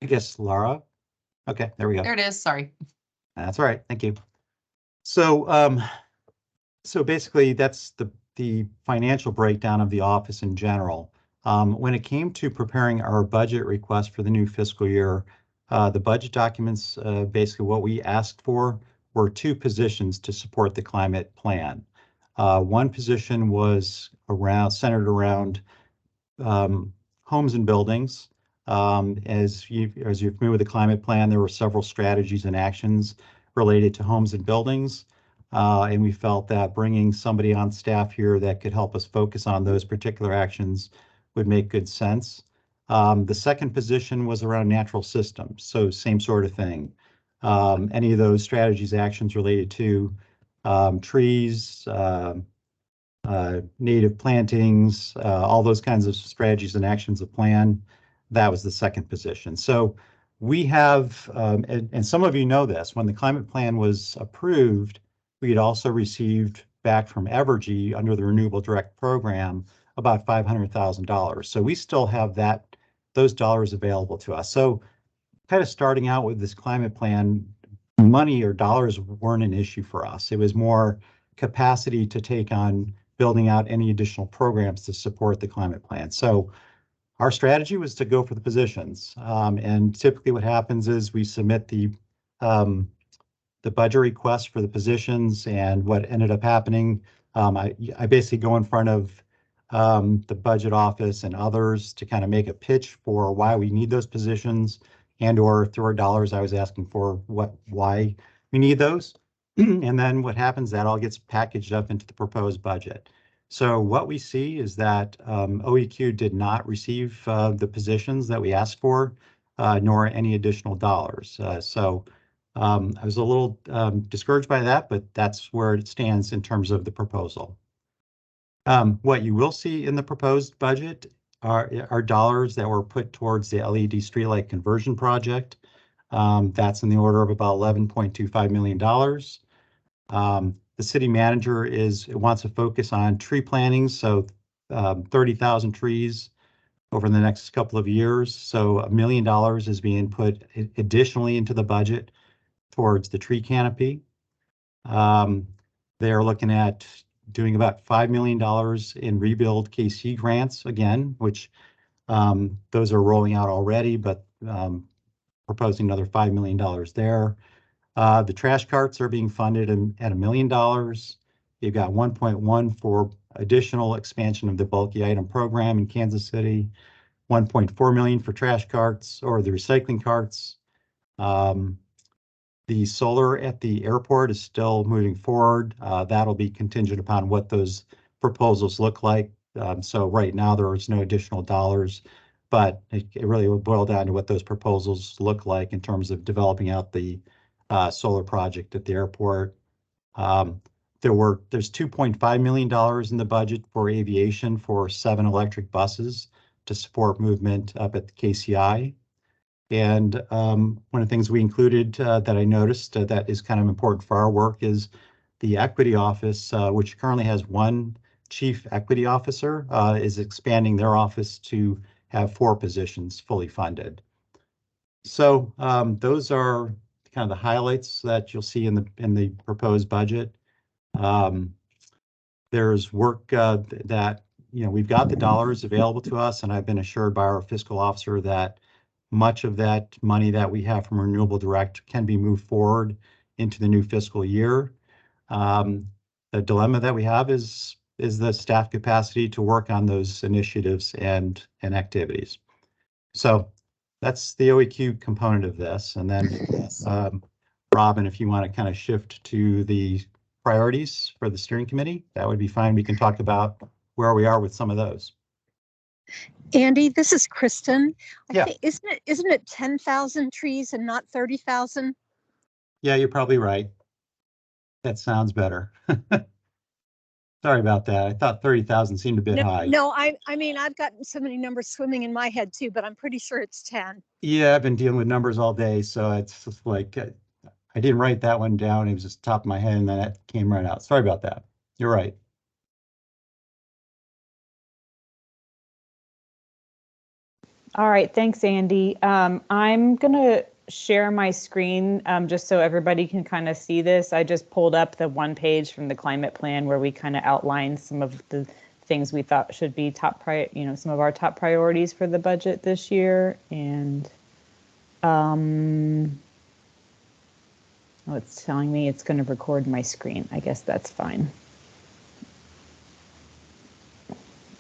I guess Laura. Okay, there we go. There it is. Sorry. That's all right. Thank you. So, so basically, that's the financial breakdown of the office in general. When it came to preparing our budget request for the new fiscal year, the budget documents, basically what we asked for were 2 positions to support the climate plan. One position was centered around homes and buildings. As you're familiar with the climate plan, there were several strategies and actions related to homes and buildings. And we felt that bringing somebody on staff here that could help us focus on those particular actions would make good sense. The second position was around natural systems, so same sort of thing. Any of those strategies, actions related to trees, native plantings, all those kinds of strategies and actions of plan, that was the second position. So we have, and some of you know this, when the climate plan was approved, we had also received back from Evergy under the Renewable Direct program about $500,000. So we still have those dollars available to us. So kind of starting out with this climate plan, money or dollars weren't an issue for us. It was more capacity to take on building out any additional programs to support the climate plan. So our strategy was to go for the positions. And typically what happens is we submit the budget request for the positions, and what ended up happening, I basically go in front of the budget office and others to kind of make a pitch for why we need those positions, and or if there were dollars I was asking for why we need those. And then what happens, that all gets packaged up into the proposed budget. So what we see is that OEQ did not receive the positions that we asked for, nor any additional dollars. So I was a little discouraged by that, but that's where it stands in terms of the proposal. What you will see in the proposed budget are dollars that were put towards the LED streetlight conversion project. That's in the order of about $11.25 million. The city manager wants to focus on tree plantings, so 30,000 trees over the next couple of years. So $1 million is being put additionally into the budget towards the tree canopy. They're looking at doing about $5 million in rebuild KC grants again, which those are rolling out already, but proposing another $5 million there. The trash carts are being funded at $1 million. You've got 1.1 for additional expansion of the bulky item program in Kansas City, 1.4 million for trash carts or the recycling carts. The solar at the airport is still moving forward. That'll be contingent upon what those proposals look like. So right now there is no additional dollars, but it really will boil down to what those proposals look like in terms of developing out the solar project at the airport. There's $2.5 million in the budget for aviation for 7 electric buses to support movement up at the KCI. And one of the things we included that I noticed that is kind of important for our work is the equity office, which currently has 1 chief equity officer, is expanding their office to have 4 positions fully funded. So those are kind of the highlights that you'll see in the proposed budget. There's work that, we've got the dollars available to us, and I've been assured by our fiscal officer that much of that money that we have from Renewable Direct can be moved forward into the new fiscal year. The dilemma that we have is the staff capacity to work on those initiatives and activities. So that's the OEQ component of this. And then Robin, if you want to kind of shift to the priorities for the steering committee, that would be fine. We can talk about where we are with some of those. Andy, this is Kristen. Yeah. Isn't it 10,000 trees and not 30,000? Yeah, you're probably right. That sounds better. Sorry about that. I thought 30,000 seemed a bit high. No, I mean, I've gotten so many numbers swimming in my head too, but I'm pretty sure it's 10. Yeah, I've been dealing with numbers all day, so it's just like I didn't write that one down. It was just top of my head, and then it came right out. Sorry about that. You're right. All right, thanks, Andy. I'm gonna share my screen just so everybody can kind of see this. I just pulled up the one page from the climate plan where we kind of outlined some of the things we thought should be some of our top priorities for the budget this year. And oh, it's telling me it's going to record my screen. I guess that's fine.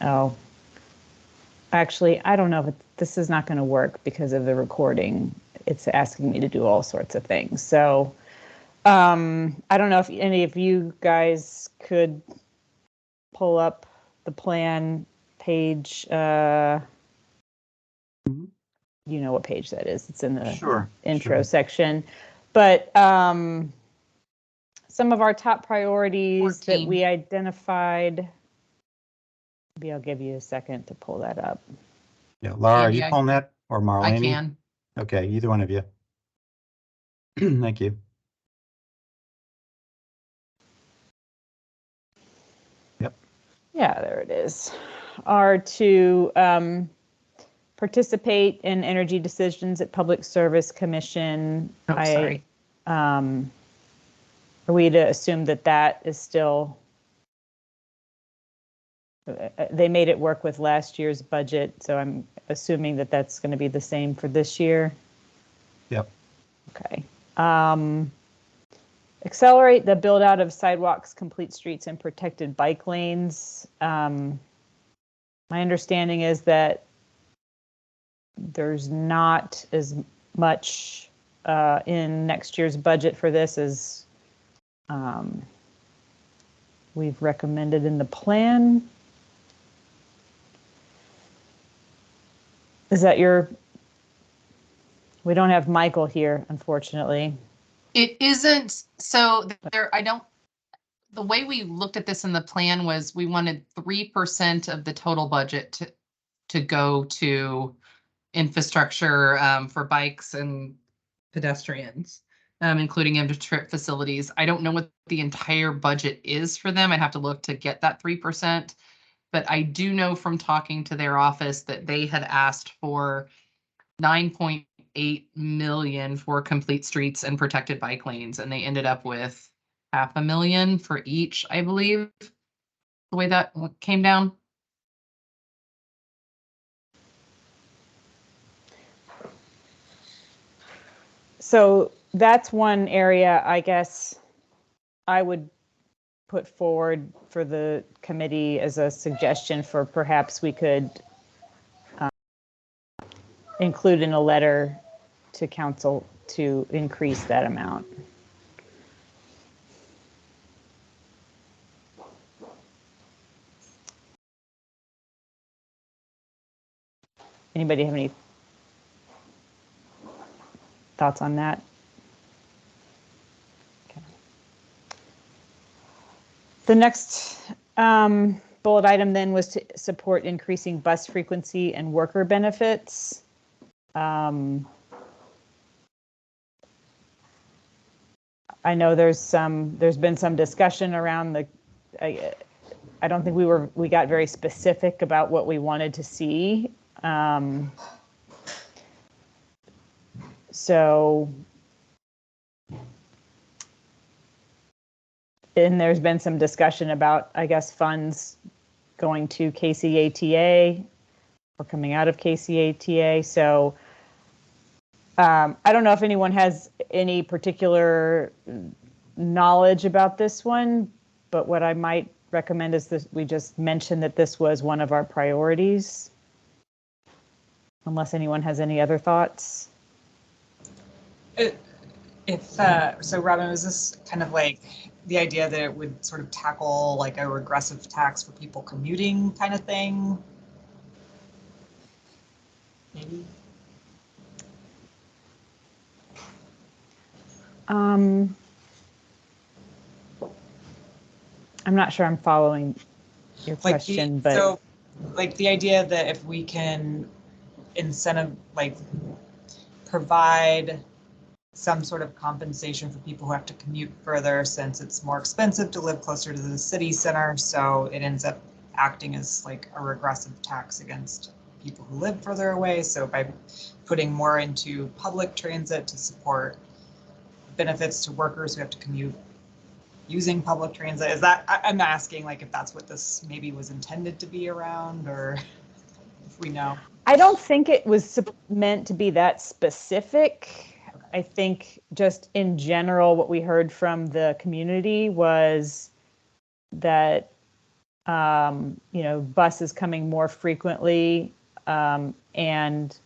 Oh, actually, I don't know if this is not going to work because of the recording. It's asking me to do all sorts of things. So I don't know if any of you guys could pull up the plan page. You know what page that is. It's in the intro section. But some of our top priorities 14. That we identified. Maybe I'll give you a second to pull that up. Yeah, Laura, are you pulling that, or Marlene? I can. Okay, either one of you. Thank you. Yep. Yeah, there it is. Are to participate in energy decisions at Public Service Commission. Oh, sorry. Are we to assume that that is still? They made it work with last year's budget, so I'm assuming that that's going to be the same for this year. Yep. Okay. Accelerate the build out of sidewalks, complete streets, and protected bike lanes. My understanding is that there's not as much in next year's budget for this as we've recommended in the plan. Is that we don't have Michael here, unfortunately. It isn't. So there, the way we looked at this in the plan was we wanted 3% of the total budget to go to infrastructure for bikes and pedestrians, including inter-trip facilities. I don't know what the entire budget is for them. I'd have to look to get that 3%. But I do know from talking to their office that they had asked for 9.8 million for complete streets and protected bike lanes, and they ended up with $500,000 for each, I believe, the way that came down. So that's one area I guess I would put forward for the committee as a suggestion for perhaps we could include in a letter to council to increase that amount. Anybody have any thoughts on that? Okay. The next bullet item then was to support increasing bus frequency and worker benefits. I know there's been some discussion around I don't think we got very specific about what we wanted to see. And there's been some discussion about, I guess, funds going to KCATA or coming out of KCATA. So I don't know if anyone has any particular knowledge about this one, but what I might recommend is that we just mention that this was one of our priorities, unless anyone has any other thoughts. So Robin, was this kind of like the idea that it would sort of tackle like a regressive tax for people commuting kind of thing? Maybe. I'm not sure I'm following your question, but so like the idea that if we can provide some sort of compensation for people who have to commute further, since it's more expensive to live closer to the city center, so it ends up acting as like a regressive tax against people who live further away. So by putting more into public transit to support benefits to workers who have to commute using public transit, is that, I'm asking like if that's what this maybe was intended to be around, or if we know. I don't think it was meant to be that specific. I think just in general, what we heard from the community was that, buses coming more frequently, and,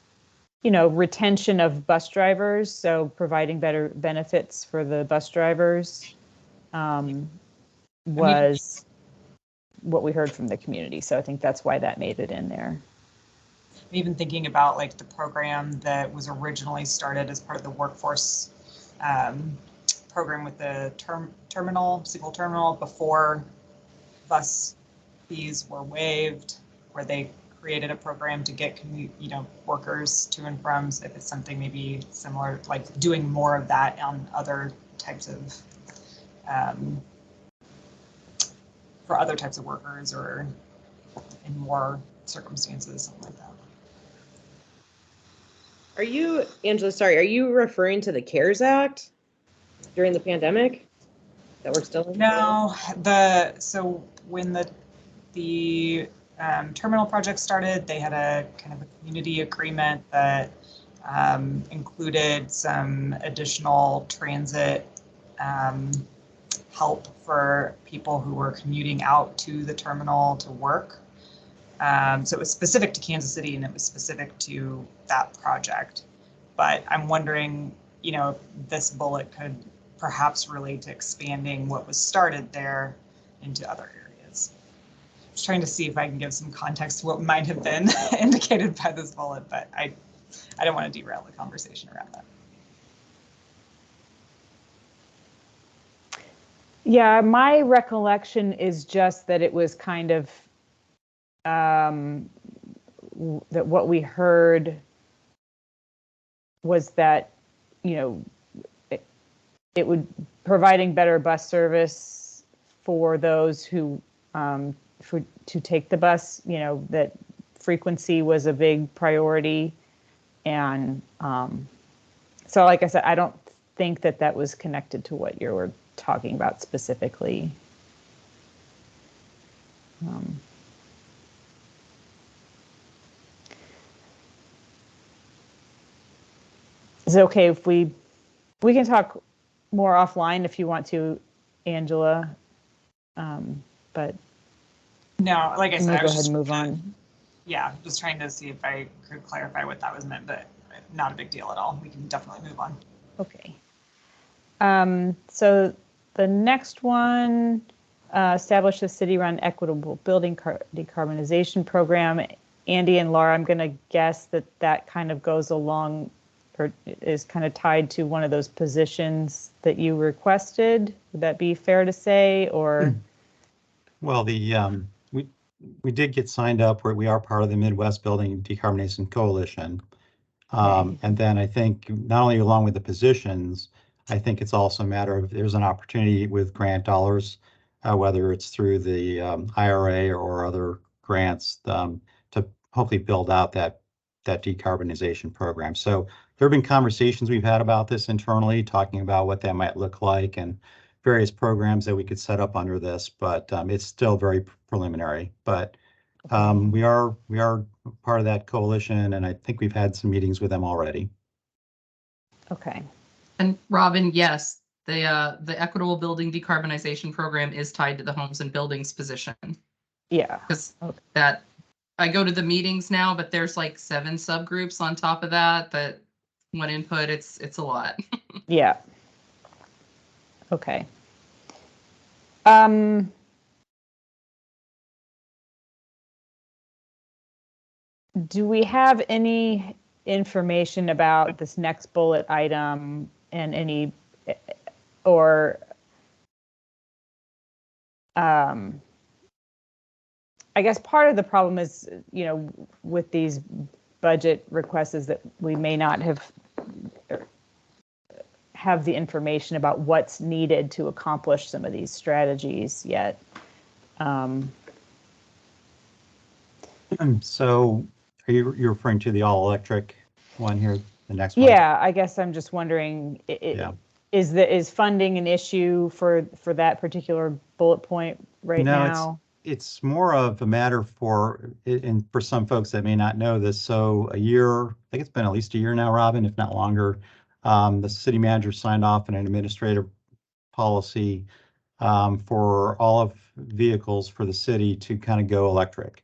retention of bus drivers. So providing better benefits for the bus drivers, was what we heard from the community. So I think that's why that made it in there. Even thinking about like the program that was originally started as part of the workforce program with the single terminal before bus fees were waived, where they created a program to get workers to and from. So if it's something maybe similar, like doing more of that on other types of for other types of workers or in more circumstances, something like that. Are you, Angela, sorry, are you referring to the CARES Act during the pandemic that we're still in? No, so when the terminal project started, they had a kind of a community agreement that included some additional transit help for people who were commuting out to the terminal to work. So it was specific to Kansas City and it was specific to that project. But I'm wondering, if this bullet could perhaps relate to expanding what was started there into other areas. Just trying to see if I can give some context to what might have been indicated by this bullet, but I don't want to derail the conversation around that. Yeah, my recollection is just that it was kind of that what we heard was that, it would providing better bus service for those who to take the bus, that frequency was a big priority. And so like I said, I don't think that was connected to what you were talking about specifically. Is it okay if we can talk more offline if you want to, Angela? But no, like I said, I go was ahead just and move on. Yeah, just trying to see if I could clarify what that was meant, but not a big deal at all. We can definitely move on. Okay. So the next one, establish a city-run equitable building decarbonization program. Andy and Laura, I'm going to guess that kind of goes along or is kind of tied to one of those positions that you requested. Would that be fair to say, or? Well, we did get signed up where we are part of the Midwest Building Decarbonization Coalition. And then I think not only along with the positions, I think it's also a matter of there's an opportunity with grant dollars, whether it's through the IRA or other grants, to hopefully build out that decarbonization program. So there have been conversations we've had about this internally, talking about what that might look like and various programs that we could set up under this, but it's still very preliminary. But we are part of that coalition, and I think we've had some meetings with them already. Okay. And Robin, yes, the Equitable Building Decarbonization Program is tied to the Homes and Buildings position. Yeah. Because that I go to the meetings now, but there's like 7 subgroups on top of that want input. It's a lot. Yeah. Okay. Do we have any information about this next bullet item and any, or I guess part of the problem is, with these budget requests is that we may not have the information about what's needed to accomplish some of these strategies yet. So Are you're referring to the all-electric one here, the next one? Yeah, I guess I'm just wondering, Yeah. is funding an issue for that particular bullet point right No, now? it's more of a matter for, and for some folks that may not know this, so a year, I think it's been at least a year now, Robin, if not longer, the city manager signed off on an administrative policy for all of vehicles for the city to kind of go electric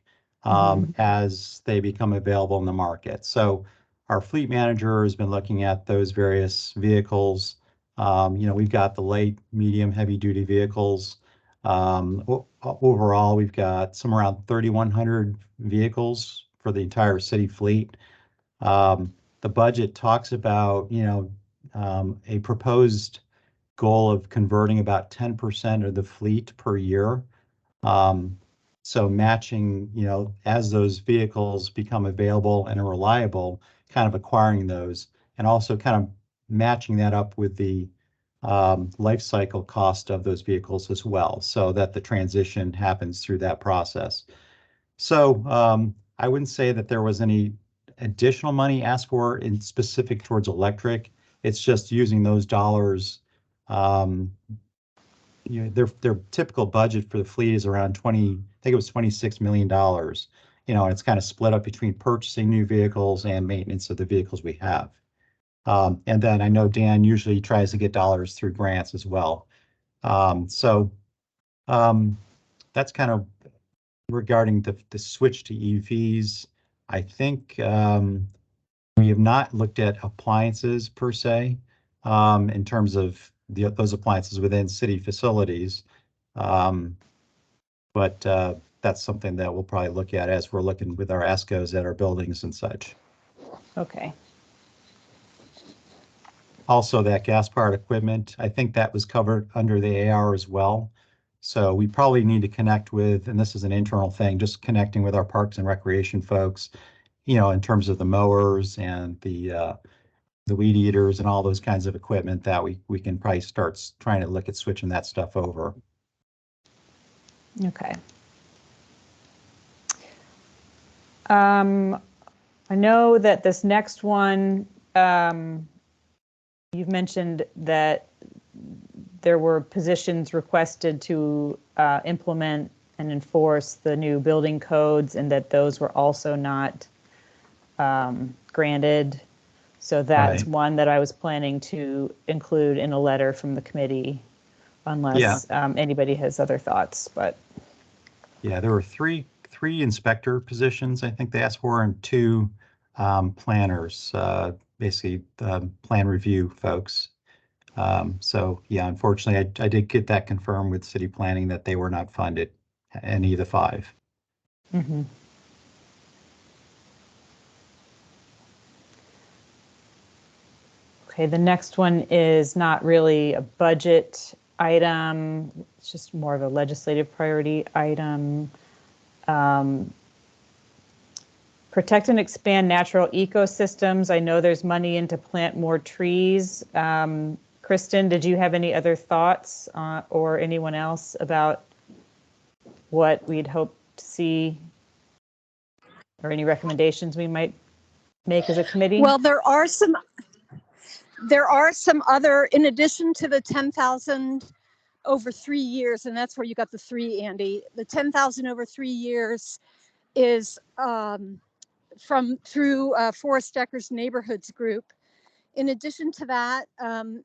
as they become available in the market. So our fleet manager has been looking at those various vehicles. We've got the light, medium, heavy duty vehicles. Overall, we've got somewhere around 3,100 vehicles for the entire city fleet. The budget talks about, a proposed goal of converting about 10% of the fleet per year. So matching, as those vehicles become available and are reliable, kind of acquiring those, and also kind of matching that up with the life cycle cost of those vehicles as well, so that the transition happens through that process. So I wouldn't say that there was any additional money asked for in specific towards electric. It's just using those dollars. Their typical budget for the fleet is around 20, I think it was $26 million. And it's kind of split up between purchasing new vehicles and maintenance of the vehicles we have. And then I know Dan usually tries to get dollars through grants as well. So that's kind of regarding the switch to EVs. I think we have not looked at appliances per se in terms of those appliances within city facilities. But that's something that we'll probably look at as we're looking with our ESCOs at our buildings and such. Okay. Also, that gas-powered equipment, I think that was covered under the AR as well. So we probably need to connect with, and this is an internal thing, just connecting with our parks and recreation folks, in terms of the mowers and the weed eaters and all those kinds of equipment that we can probably start trying to look at switching that stuff over. Okay. I know that this next one, you've mentioned that there were positions requested to implement and enforce the new building codes, and that those were also not granted. So that's Right. one that I was planning to include in a letter from the committee, unless anybody has other thoughts. But yeah, there were three inspector positions I think they asked for, and two planners, basically plan review folks. So yeah, unfortunately, I did get that confirmed with city planning that they were not funded, any of the five. mm-hmm. Okay, the next one is not really a budget item. It's just more of a legislative priority item. Protect and expand natural ecosystems. I know there's money in to plant more trees. Kristen, did you have any other thoughts or anyone else about what we'd hope to see or any recommendations we might make as a committee? Well, there are some other, in addition to the 10,000 over 3 years, and that's where you got the three, Andy. The 10,000 over 3 years is through Forest Deckers Neighborhoods Group. In addition to that,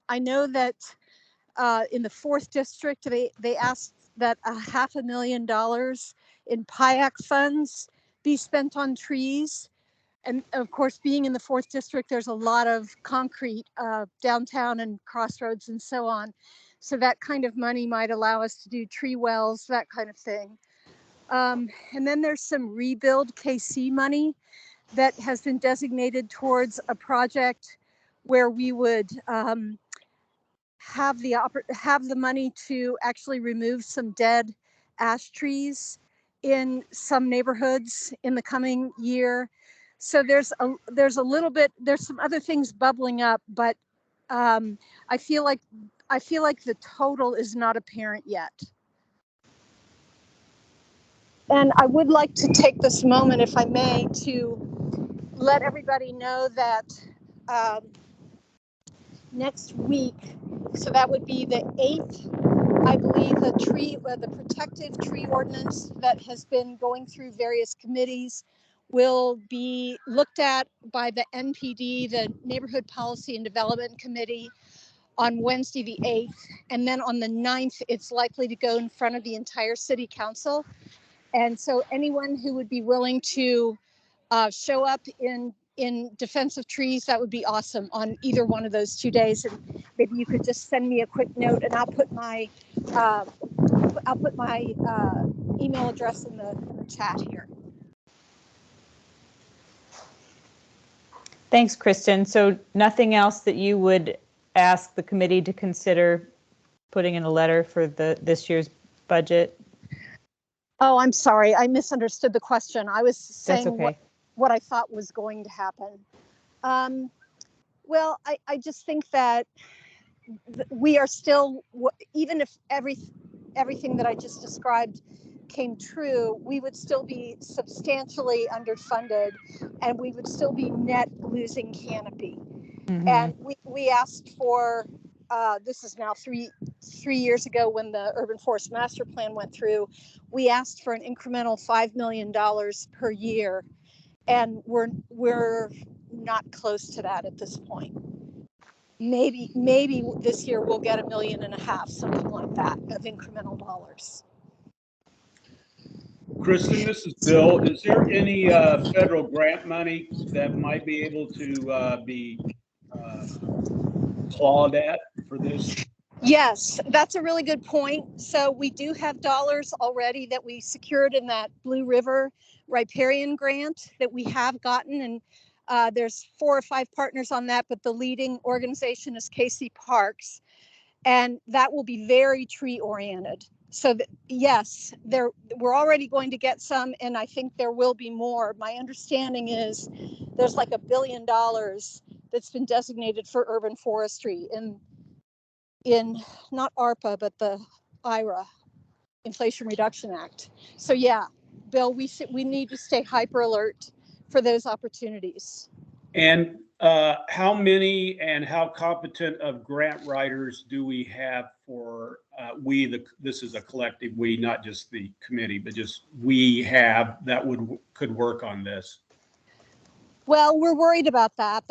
I know that in the 4th district, they asked that $500,000 in PIAC funds be spent on trees. And of course, being in the 4th district, there's a lot of concrete downtown and crossroads and so on. So that kind of money might allow us to do tree wells, that kind of thing. And then there's some Rebuild KC money that has been designated towards a project where we would have the money to actually remove some dead ash trees in some neighborhoods in the coming year. So there's some other things bubbling up, but I feel like the total is not apparent yet. And I would like to take this moment, if I may, to let everybody know that next week, so that would be the 8th, I believe, the protective tree ordinance that has been going through various committees will be looked at by the NPD, the Neighborhood Policy and Development Committee, on Wednesday the 8th. And then on the 9th, it's likely to go in front of the entire city council. And so anyone who would be willing to show up in defense of trees, that would be awesome on either one of those 2 days. And maybe you could just send me a quick note, and I'll put my email address in the chat here. Thanks, Kristen. So nothing else that you would ask the committee to consider putting in a letter for this year's budget? Oh, I'm sorry. I misunderstood the question. I was saying That's okay. what I thought was going to happen. Well, I just think that we are still, even if everything that I just described came true, we would still be substantially underfunded, and we would still be net losing canopy. Mm-hmm. And we asked for, this is now three years ago when the Urban Forest Master Plan went through, we asked for an incremental $5 million per year, and we're not close to that at this point. Maybe this year we'll get $1.5 million, something like that, of incremental dollars. Kristen, this is Bill. Is there any federal grant money that might be able to be clawed at for this? Yes, that's a really good point. So we do have dollars already that we secured in that Blue River riparian grant that we have gotten, and there's 4 or 5 partners on that, but the leading organization is KC Parks, and that will be very tree oriented. So yes, we're already going to get some, and I think there will be more. My understanding is there's like $1 billion that's been designated for urban forestry in not ARPA, but the IRA, Inflation Reduction Act. So yeah, Bill, we need to stay hyper alert for those opportunities. And how many and how competent of grant writers do we have for this is a collective we, not just the committee, but just we have that could work on this? Well, we're worried about that.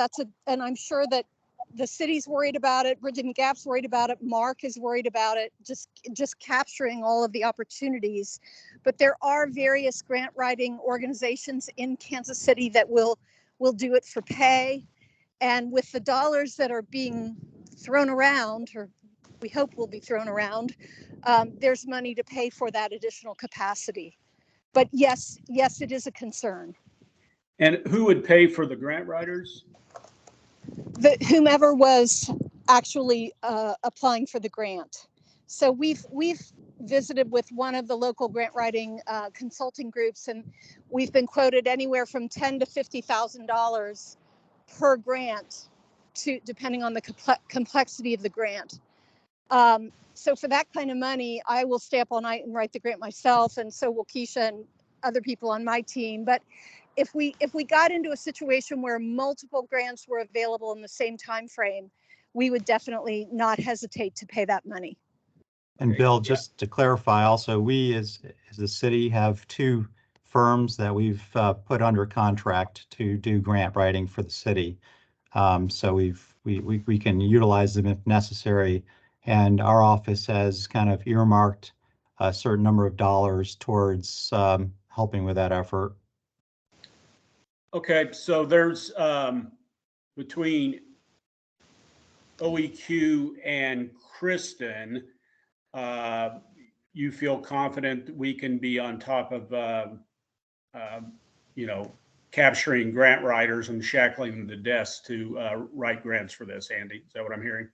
And I'm sure that the city's worried about it. Virginia Gap's worried about it. Mark is worried about it. Just capturing all of the opportunities. But there are various grant writing organizations in Kansas City that will do it for pay. And with the dollars that are being thrown around, or we hope will be thrown around, there's money to pay for that additional capacity. But yes, it is a concern. And who would pay for the grant writers? Whomever was actually applying for the grant. So we've visited with one of the local grant writing consulting groups, and we've been quoted anywhere from $10,000 to $50,000 per grant, depending on the complexity of the grant. So for that kind of money, I will stay up all night and write the grant myself, and so will Keisha and other people on my team. But if we got into a situation where multiple grants were available in the same time frame, we would definitely not hesitate to pay that money. And Bill, just to clarify, also, we as the city have 2 firms that we've put under contract to do grant writing for the city. So we can utilize them if necessary. And our office has kind of earmarked a certain number of dollars towards helping with that effort. Okay, so there's between OEQ and Kristen, you feel confident that we can be on top of, capturing grant writers and shackling them to desks to write grants for this, Andy? Is that what I'm hearing?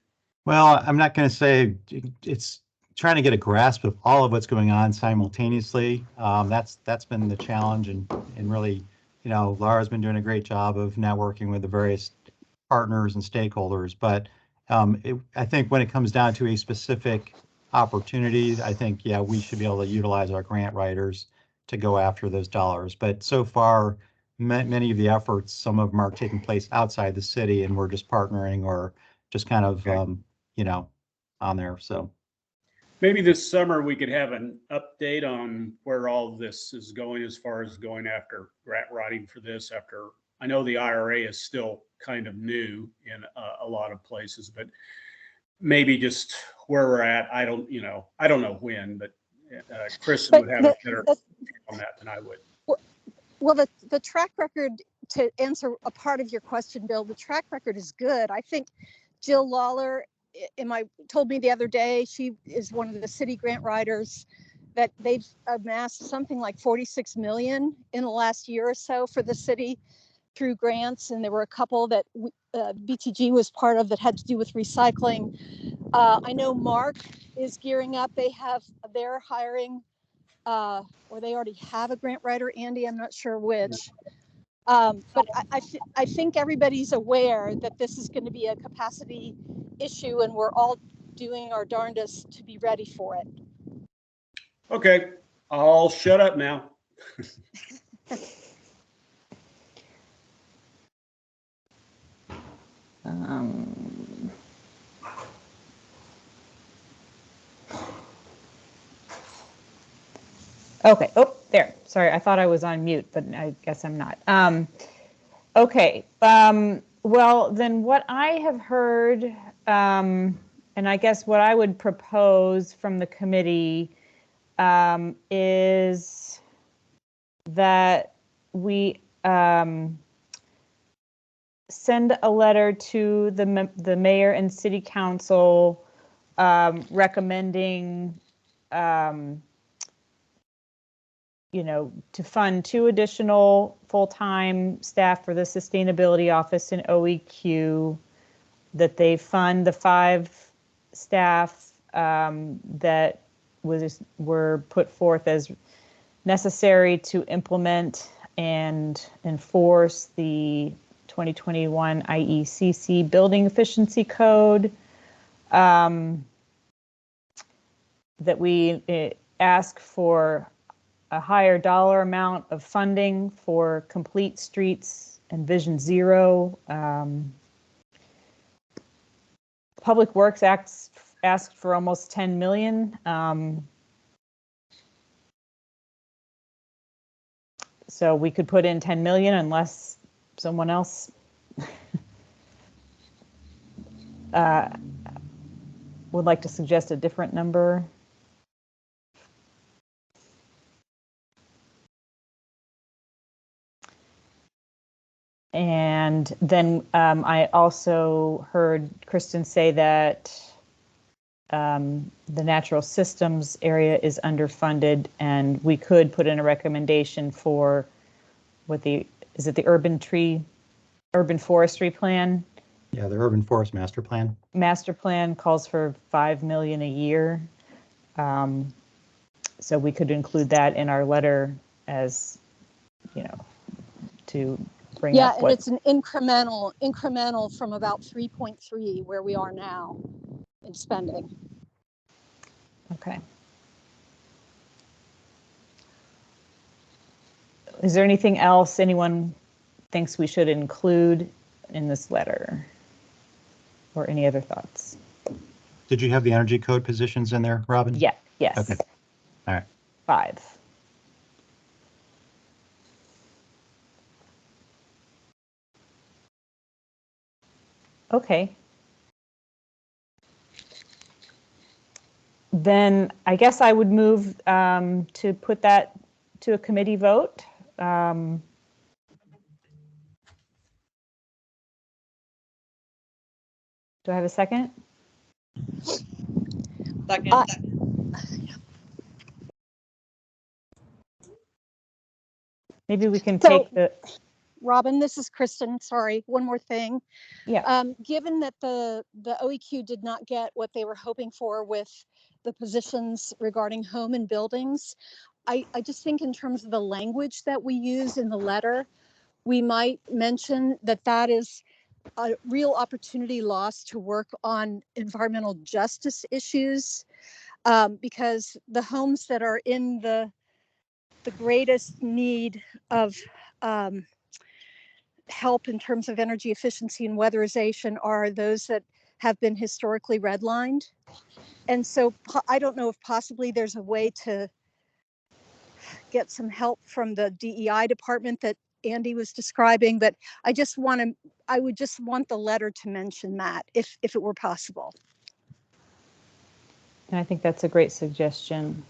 Well, I'm not going to say it's trying to get a grasp of all of what's going on simultaneously. That's been the challenge, and really, Laura's been doing a great job of networking with the various partners and stakeholders. But I think when it comes down to a specific opportunity, I think, we should be able to utilize our grant writers to go after those dollars. But so far, many of the efforts, some of them are taking place outside the city, and we're just partnering or just kind of, Okay. you know, on there. So Maybe this summer we could have an update on where all of this is going as far as going after grant writing for this after, I know the IRA is still kind of new in a lot of places, but maybe just where we're at. I don't know when, but Kristen But would have a better the, on that than I would. well, the track record, to answer a part of your question, Bill, the track record is good. I think Jill Lawler told me the other day, she is one of the city grant writers, that they've amassed something like 46 million in the last year or so for the city through grants. And there were a couple that BTG was part of that had to do with recycling. I know Mark is gearing up. They're hiring, or they already have a grant writer, Andy, I'm not sure which. But I think everybody's aware that this is going to be a capacity issue, and we're all doing our darndest to be ready for it. Okay, I'll shut up now. Okay. Oh, there. Sorry, I thought I was on mute, but I guess I'm not. Okay. Well, then what I have heard, and I guess what I would propose from the committee is that we send a letter to the mayor and city council recommending to fund 2 additional full-time staff for the sustainability office in OEQ, that they fund the 5 staff that were put forth as necessary to implement and enforce the 2021 IECC Building Efficiency Code, that we ask for a higher dollar amount of funding for Complete Streets and Vision Zero. Public Works asked for almost 10 million. So we could put in 10 million unless someone else would like to suggest a different number. And then I also heard Kristen say that the natural systems area is underfunded, and we could put in a recommendation for is it the urban forestry plan? yeah, the urban forest master plan. Master plan calls for 5 million a year. So we could include that in our letter as, to bring Yeah, up and it's an incremental from about 3.3 where we are now in spending. Okay. Is there anything else anyone thinks we should include in this letter? Or any other thoughts? Did you have the energy code positions in there, Robin? Yeah, yes. Okay. All right. 5. Okay. Then I guess I would move to put that to a committee vote. Do I have a second? Maybe we can take the. Robin, this is Kristen. Sorry, one more thing. Yeah. Given that the OEQ did not get what they were hoping for with the positions regarding home and buildings, I just think in terms of the language that we use in the letter, we might mention that is a real opportunity lost to work on environmental justice issues, because the homes that are in the greatest need of help in terms of energy efficiency and weatherization are those that have been historically redlined. And so I don't know if possibly there's a way to get some help from the DEI department that Andy was describing, but I would just want the letter to mention that if it were possible. And I think that's a great suggestion.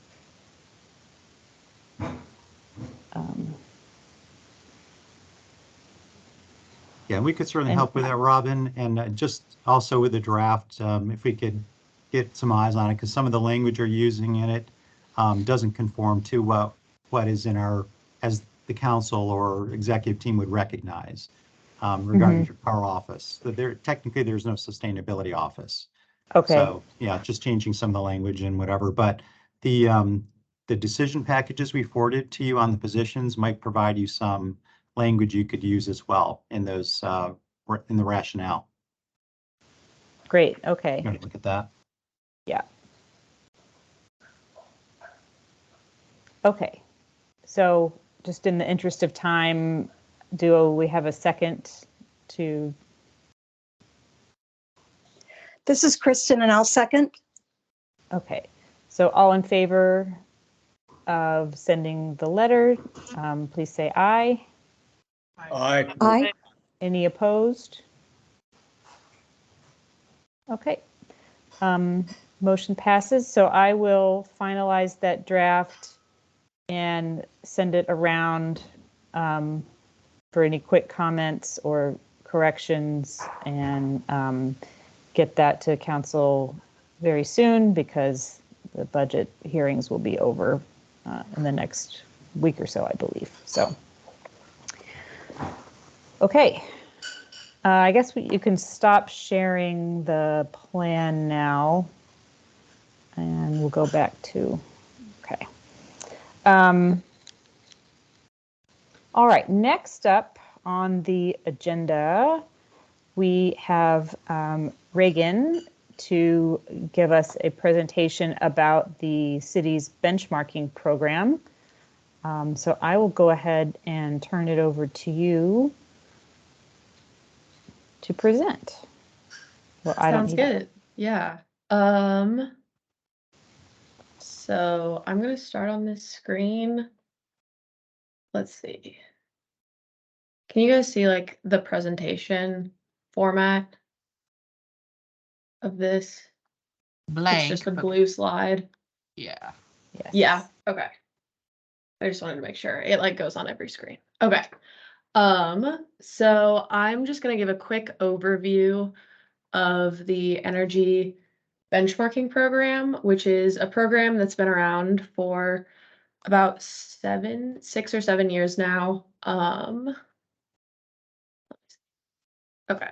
Yeah, we could certainly help with that, Robin, and just also with the draft, if we could get some eyes on it, because some of the language you're using in it doesn't conform to what is in as the council or executive team would recognize regarding our office. Technically, there's no sustainability office. Okay. So yeah, just changing some of the language and whatever, but the decision packages we forwarded to you on the positions might provide you some language you could use as well in those in the rationale. Great. Okay. You want to look at that? Yeah. Okay. So just in the interest of time, do we have a second to? This is Kristen, and I'll second. Okay. So all in favor of sending the letter, please say aye. Aye. Aye. Any opposed? Okay. Motion passes. So I will finalize that draft and send it around for any quick comments or corrections, and get that to council very soon, because the budget hearings will be over in the next week or so, I believe. So, okay. I guess you can stop sharing the plan now, and we'll go back to, okay. All right, next up on the agenda, we have Reagan to give us a presentation about the city's benchmarking program. So I will go ahead and turn it over to you to present. Well, I don't Sounds good. Yeah. So I'm going to start on this screen. Let's see. Can you guys see like the presentation format of this? Blank. It's just a but- blue slide. Yeah. Yes. Yeah. Okay. I just wanted to make sure it like goes on every screen. Okay. So I'm just going to give a quick overview of the energy benchmarking program, which is a program that's been around for about 6 or 7 years now. Okay.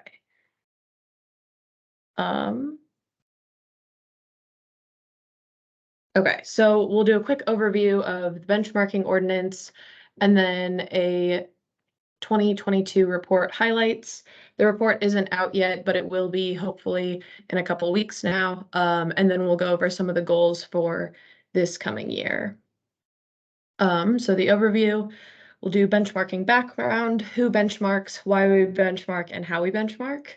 Okay, so we'll do a quick overview of the benchmarking ordinance and then a 2022 report highlights. The report isn't out yet, but it will be hopefully in a couple weeks now. And then we'll go over some of the goals for this coming year. So the overview, we'll do benchmarking background, who benchmarks, why we benchmark, and how we benchmark.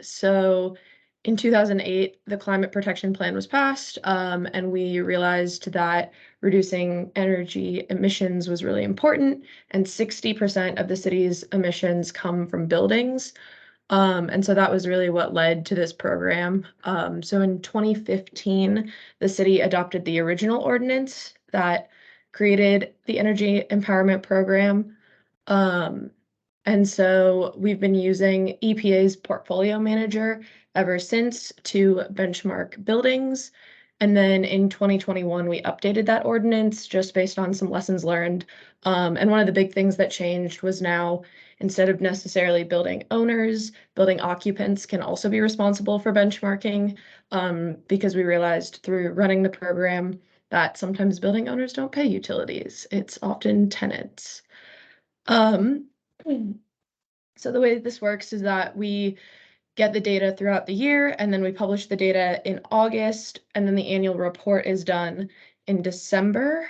So in 2008, the Climate Protection Plan was passed, and we realized that reducing energy emissions was really important, and 60% of the city's emissions come from buildings. And so that was really what led to this program. So in 2015, the city adopted the original ordinance that created the Energy Empowerment Program. And so we've been using EPA's portfolio manager ever since to benchmark buildings. And then in 2021, we updated that ordinance just based on some lessons learned. And one of the big things that changed was now, instead of necessarily building owners, building occupants can also be responsible for benchmarking, because we realized through running the program that sometimes building owners don't pay utilities. It's often tenants. So the way that this works is that we get the data throughout the year, and then we publish the data in August, and then the annual report is done in December.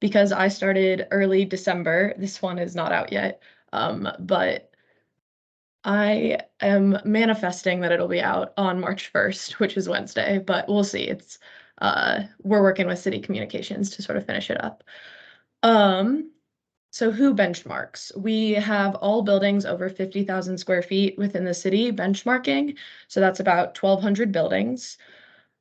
because I started early December, this one is not out yet, but I am manifesting that it'll be out on March 1st, which is Wednesday, but we'll see. It's we're working with city communications to sort of finish it up. So who benchmarks? We have all buildings over 50,000 square feet within the city benchmarking. So that's about 1,200 buildings.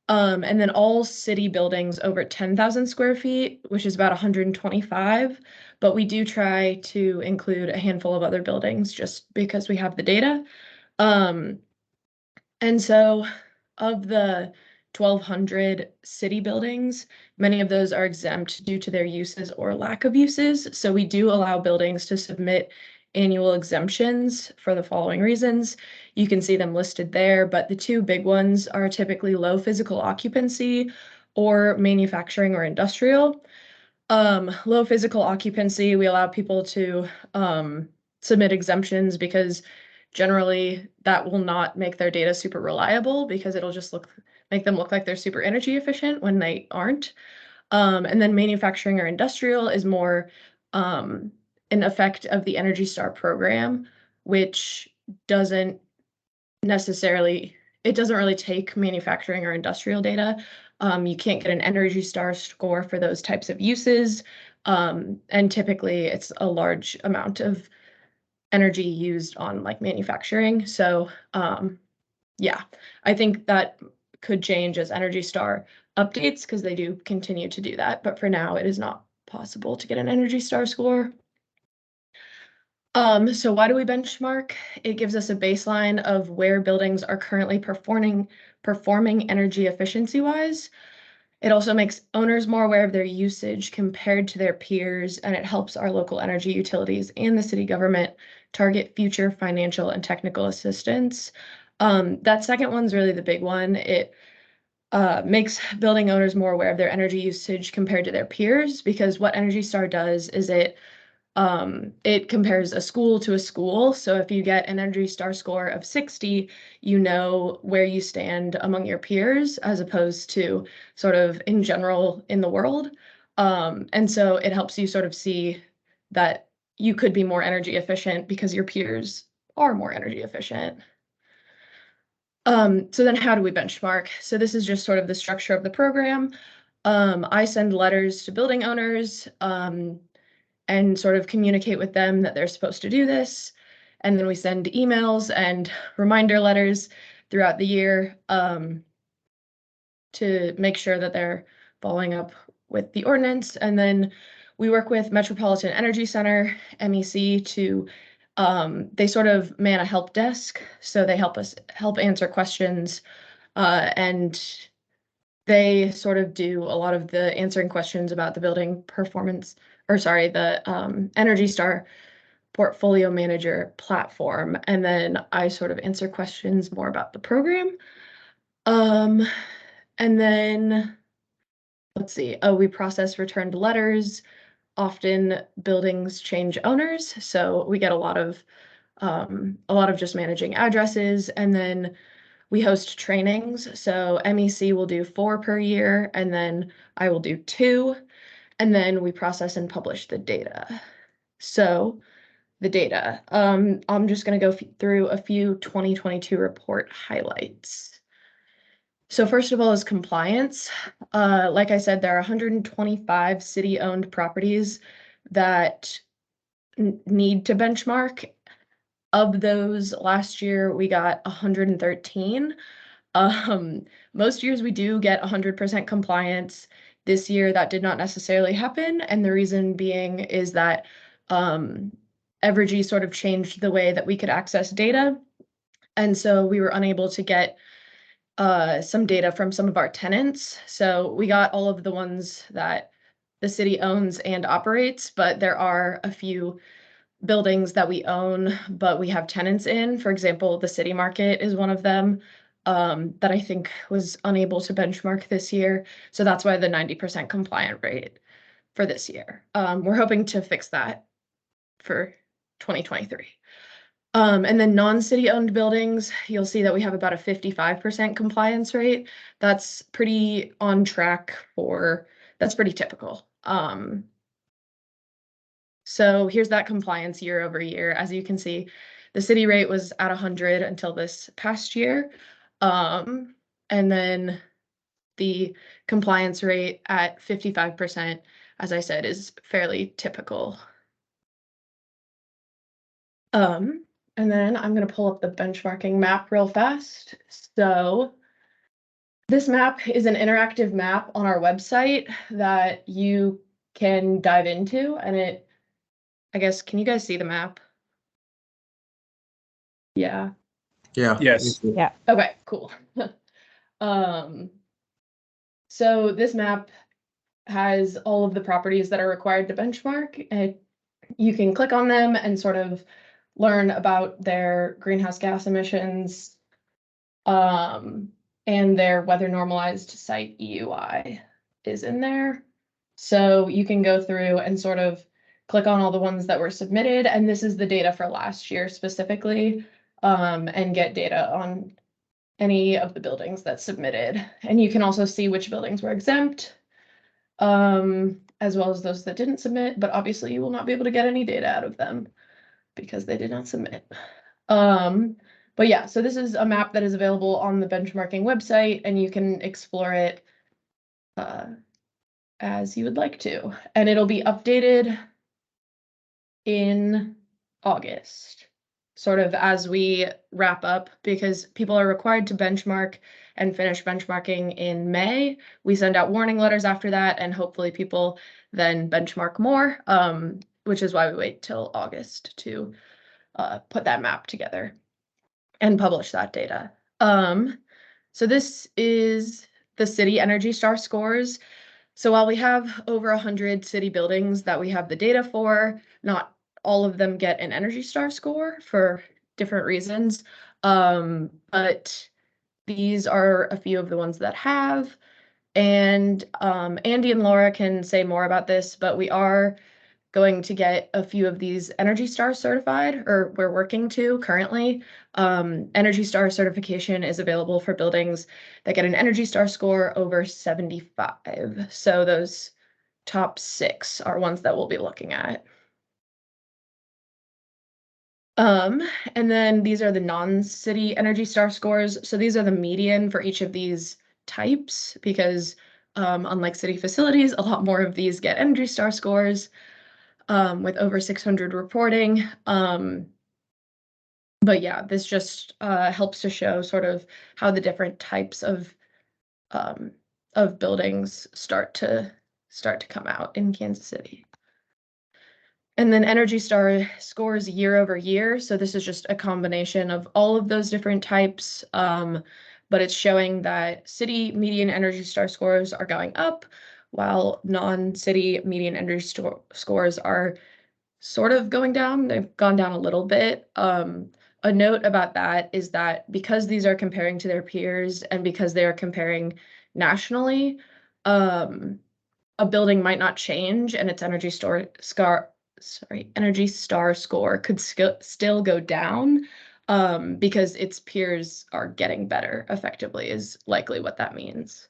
And then all city buildings over 10,000 square feet, which is about 125. But we do try to include a handful of other buildings just because we have the data. And so of the 1,200 city buildings, many of those are exempt due to their uses or lack of uses. So we do allow buildings to submit annual exemptions for the following reasons. You can see them listed there, but the two big ones are typically low physical occupancy or manufacturing or industrial. Low physical occupancy, we allow people to submit exemptions because generally that will not make their data super reliable because it'll just make them look like they're super energy efficient when they aren't. And then manufacturing or industrial is more an effect of the Energy Star program, which doesn't really take manufacturing or industrial data. You can't get an Energy Star score for those types of uses. And typically it's a large amount of energy used on like manufacturing. So yeah, I think that could change as Energy Star updates because they do continue to do that. But for now, it is not possible to get an Energy Star score. So why do we benchmark? It gives us a baseline of where buildings are currently performing energy efficiency wise. It also makes owners more aware of their usage compared to their peers, and it helps our local energy utilities and the city government target future financial and technical assistance. That second one's really the big one. It makes building owners more aware of their energy usage compared to their peers, because what Energy Star does is it compares a school to a school. So if you get an Energy Star score of 60, you know where you stand among your peers as opposed to sort of in general in the world. And so it helps you sort of see that you could be more energy efficient because your peers are more energy efficient. So then how do we benchmark? So this is just sort of the structure of the program. I send letters to building owners, and sort of communicate with them that they're supposed to do this. And then we send emails and reminder letters throughout the year to make sure that they're following up with the ordinance. And then we work with Metropolitan Energy Center, MEC, to they sort of man a help desk. So they help answer questions, and they sort of do a lot of the answering questions about the building performance, or sorry, the Energy Star portfolio manager platform. And then I sort of answer questions more about the program. And then let's see, we process returned letters. Often buildings change owners, so we get a lot of just managing addresses. And then we host trainings. So MEC will do 4 per year, and then I will do 2. And then we process and publish the data. So the data, I'm just going to go through a few 2022 report highlights. So first of all is compliance. Like I said, there are 125 city-owned properties that need to benchmark. Of those, last year we got 113. Most years we do get 100% compliance. This year that did not necessarily happen, and the reason being is that Evergy sort of changed the way that we could access data, and so we were unable to get some data from some of our tenants. So we got all of the ones that the city owns and operates, but there are a few buildings that we own, but we have tenants in. For example, the City Market is one of them that I think was unable to benchmark this year. So that's why the 90% compliant rate for this year. We're hoping to fix that for 2023. And then non-city owned buildings, you'll see that we have about a 55% compliance rate. That's pretty on track that's pretty typical. So here's that compliance year over year. As you can see, the city rate was at 100 until this past year. And then the compliance rate at 55%, as I said, is fairly typical. And then I'm going to pull up the benchmarking map real fast. So this map is an interactive map on our website that you can dive into, and it, I guess, can you guys see the map? Yeah. Yeah. Yes. Yeah. Okay, cool. So this map has all of the properties that are required to benchmark, and you can click on them and sort of learn about their greenhouse gas emissions, and their weather normalized site EUI is in there. So you can go through and sort of click on all the ones that were submitted, and this is the data for last year specifically, and get data on any of the buildings that submitted. And you can also see which buildings were exempt, as well as those that didn't submit, but obviously you will not be able to get any data out of them because they did not submit. But yeah, so this is a map that is available on the benchmarking website, and you can explore it as you would like to. And it'll be updated in August, sort of as we wrap up, because people are required to benchmark and finish benchmarking in May. We send out warning letters after that, and hopefully people then benchmark more, which is why we wait till August to put that map together and publish that data. So this is the city Energy Star scores. So while we have over 100 city buildings that we have the data for, not all of them get an Energy Star score for different reasons. But these are a few of the ones that have. And Andy and Laura can say more about this, but we are going to get a few of these Energy Star certified, or we're working to currently. Energy Star certification is available for buildings that get an Energy Star score over 75. So those top 6 are ones that we'll be looking at. And then these are the non-city Energy Star scores. So these are the median for each of these types, because unlike city facilities, a lot more of these get Energy Star scores. With over 600 reporting. But yeah, this just helps to show sort of how the different types of buildings start to come out in Kansas City. And then Energy Star scores year over year. So this is just a combination of all of those different types. But it's showing that city median Energy Star scores are going up, while non-city median Energy scores are sort of going down. They've gone down a little bit. A note about that is that because these are comparing to their peers and because they are comparing nationally, a building might not change and its Energy Star score could still go down, because its peers are getting better effectively is likely what that means.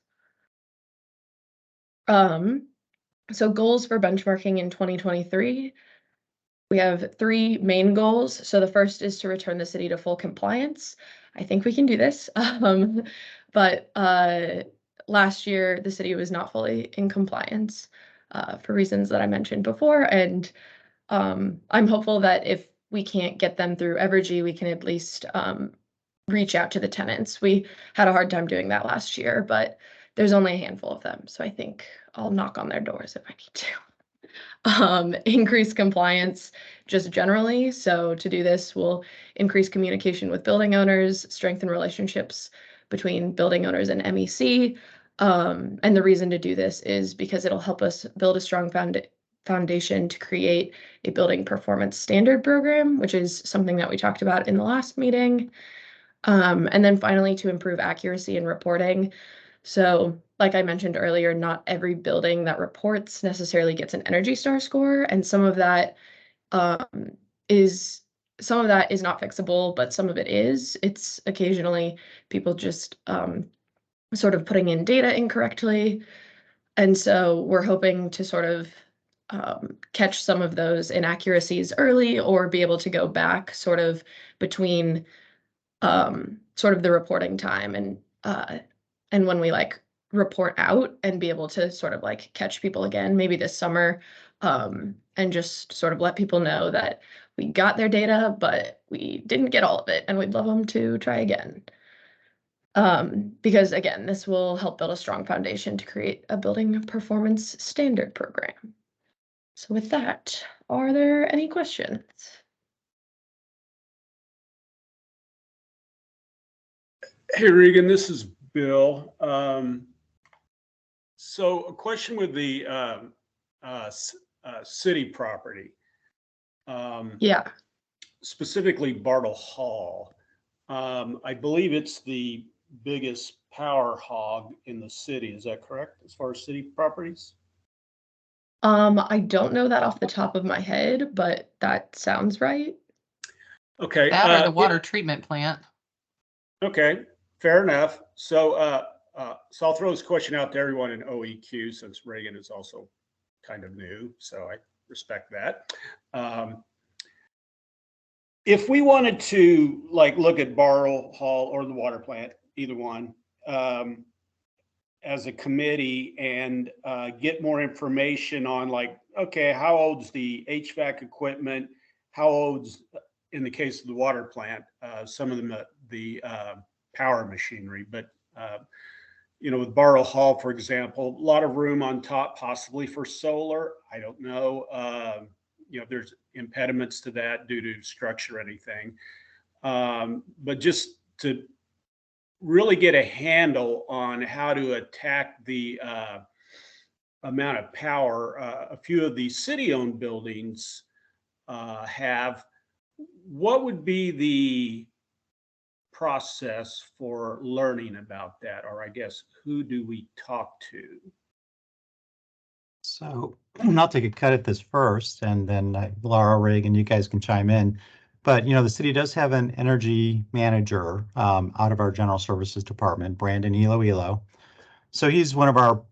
So goals for benchmarking in 2023. We have 3 main goals. So the first is to return the city to full compliance. I think we can do this. But last year, the city was not fully in compliance for reasons that I mentioned before. And I'm hopeful that if we can't get them through Evergy, we can at least reach out to the tenants. We had a hard time doing that last year, but there's only a handful of them. So I think I'll knock on their doors if I need to. Increase compliance just generally. So to do this, we'll increase communication with building owners, strengthen relationships between building owners and MEC. And the reason to do this is because it'll help us build a strong foundation to create a building performance standard program, which is something that we talked about in the last meeting. And then finally, to improve accuracy in reporting. So like I mentioned earlier, not every building that reports necessarily gets an Energy Star score, and some of that is not fixable, but some of it is. It's occasionally people just sort of putting in data incorrectly. And so we're hoping to sort of catch some of those inaccuracies early or be able to go back sort of between sort of the reporting time and when we like report out and be able to sort of like catch people again, maybe this summer, and just sort of let people know that we got their data, but we didn't get all of it, and we'd love them to try again. Because again, this will help build a strong foundation to create a building performance standard program. So with that, are there any questions? Hey, Regan, this is Bill. So a question with the city property. Yeah. Specifically Bartle Hall. I believe it's the biggest power hog in the city. Is that correct as far as city properties? I don't know that off the top of my head, but that sounds right. Okay. That or the water treatment plant. Okay, fair enough. So I'll throw this question out to everyone in OEQ since Reagan is also kind of new, so I respect that. If we wanted to like look at Bartle Hall or the water plant, either one, as a committee and get more information on like, okay, how old's the HVAC equipment? How old's, in the case of the water plant, some of them, the power machinery, but with Bartle Hall, for example, a lot of room on top, possibly for solar. I don't know. There's impediments to that due to structure or anything. But just to really get a handle on how to attack the amount of power a few of these city-owned buildings have, what would be the process for learning about that? Or I guess, who do we talk to? So I'll take a cut at this first, and then Laura, Reagan, you guys can chime in. But, the city does have an energy manager out of our general services department, Brandon Iloilo. So he's one of our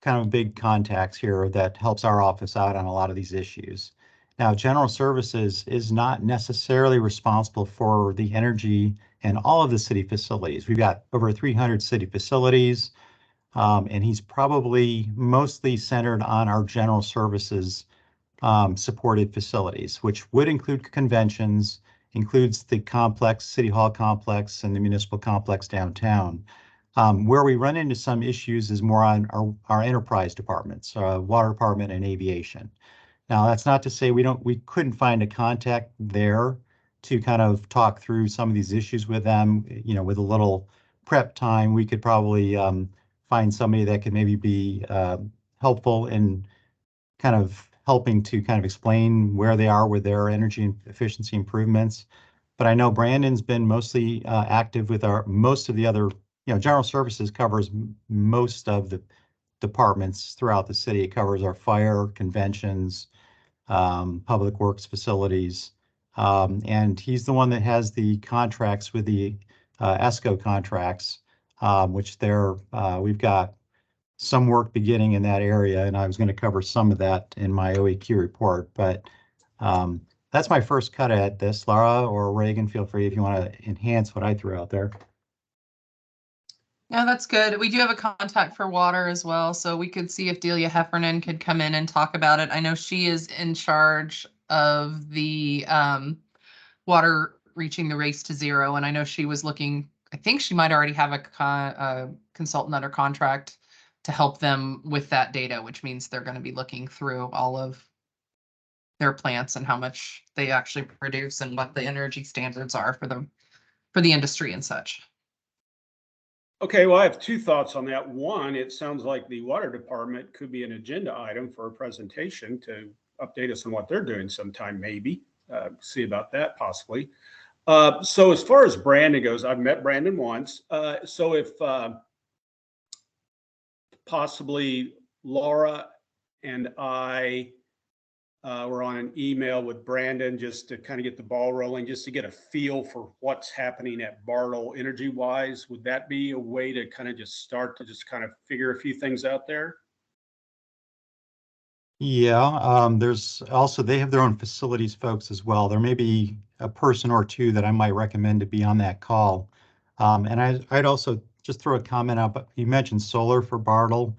kind of big contacts here that helps our office out on a lot of these issues. Now, general services is not necessarily responsible for the energy in all of the city facilities. We've got over 300 city facilities. And he's probably mostly centered on our general services supported facilities, which would include conventions, includes the complex, City Hall complex and the municipal complex downtown. Where we run into some issues is more on our enterprise departments, water department and aviation. Now, that's not to say we couldn't find a contact there to kind of talk through some of these issues with them. With a little prep time, we could probably find somebody that could maybe be helpful in kind of helping to kind of explain where they are with their energy and efficiency improvements. But I know Brandon's been mostly active with most of the other, general services covers most of the departments throughout the city. It covers our fire, conventions, public works facilities. And he's the one that has the contracts with the ESCO contracts, which we've got some work beginning in that area, and I was going to cover some of that in my OEQ report. But that's my first cut at this. Laura or Reagan, feel free if you want to enhance what I threw out there. Yeah, that's good. We do have a contact for water as well, so we could see if Delia Heffernan could come in and talk about it. I know she is in charge of the water reaching the race to zero, and I know she was looking, I think she might already have a consultant under contract to help them with that data, which means they're going to be looking through all of their plants and how much they actually produce and what the energy standards are for the industry and such. Okay, well, I have two thoughts on that. One, it sounds like the water department could be an agenda item for a presentation to update us on what they're doing sometime, maybe. See about that possibly. So as far as Brandon goes, I've met Brandon once. So if possibly Laura and I were on an email with Brandon just to kind of get the ball rolling, just to get a feel for what's happening at Bartle energy wise. Would that be a way to kind of just start to just kind of figure a few things out there? Yeah, there's also, they have their own facilities folks as well. There may be a person or two that I might recommend to be on that call. And I'd also just throw a comment out, but you mentioned solar for Bartle.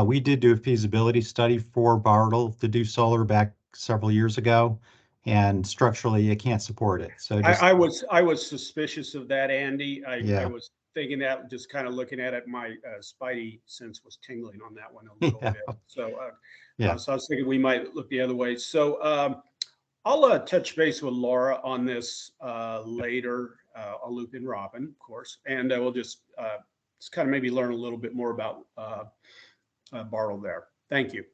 We did do a feasibility study for Bartle to do solar back several years ago, and structurally you can't support it. So just, I was suspicious of that, Andy. I yeah, was thinking that, just kind of looking at it, my spidey sense was tingling on that one a little yeah, bit. So, yeah. so I was thinking we might look the other way. So I'll touch base with Laura on this later. I'll loop in Robin, of course, and we'll just kind of maybe learn a little bit more about Bartle there. Thank you.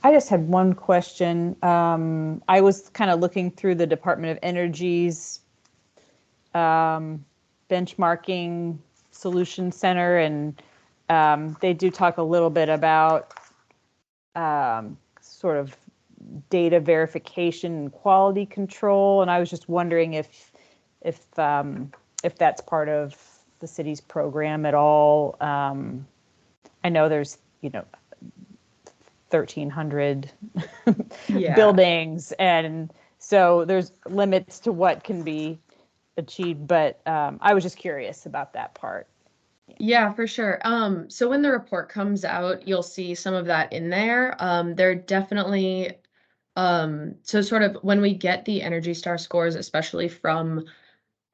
I just had one question. I was kind of looking through the Department of Energy's benchmarking solution center, and they do talk a little bit about sort of data verification and quality control. And I was just wondering if that's part of the city's program at all. I know there's 1,300 Yeah. buildings, and so there's limits to what can be achieved, but I was just curious about that part. Yeah, for sure. So when the report comes out, you'll see some of that in there. They're definitely, so sort of when we get the Energy Star scores, especially from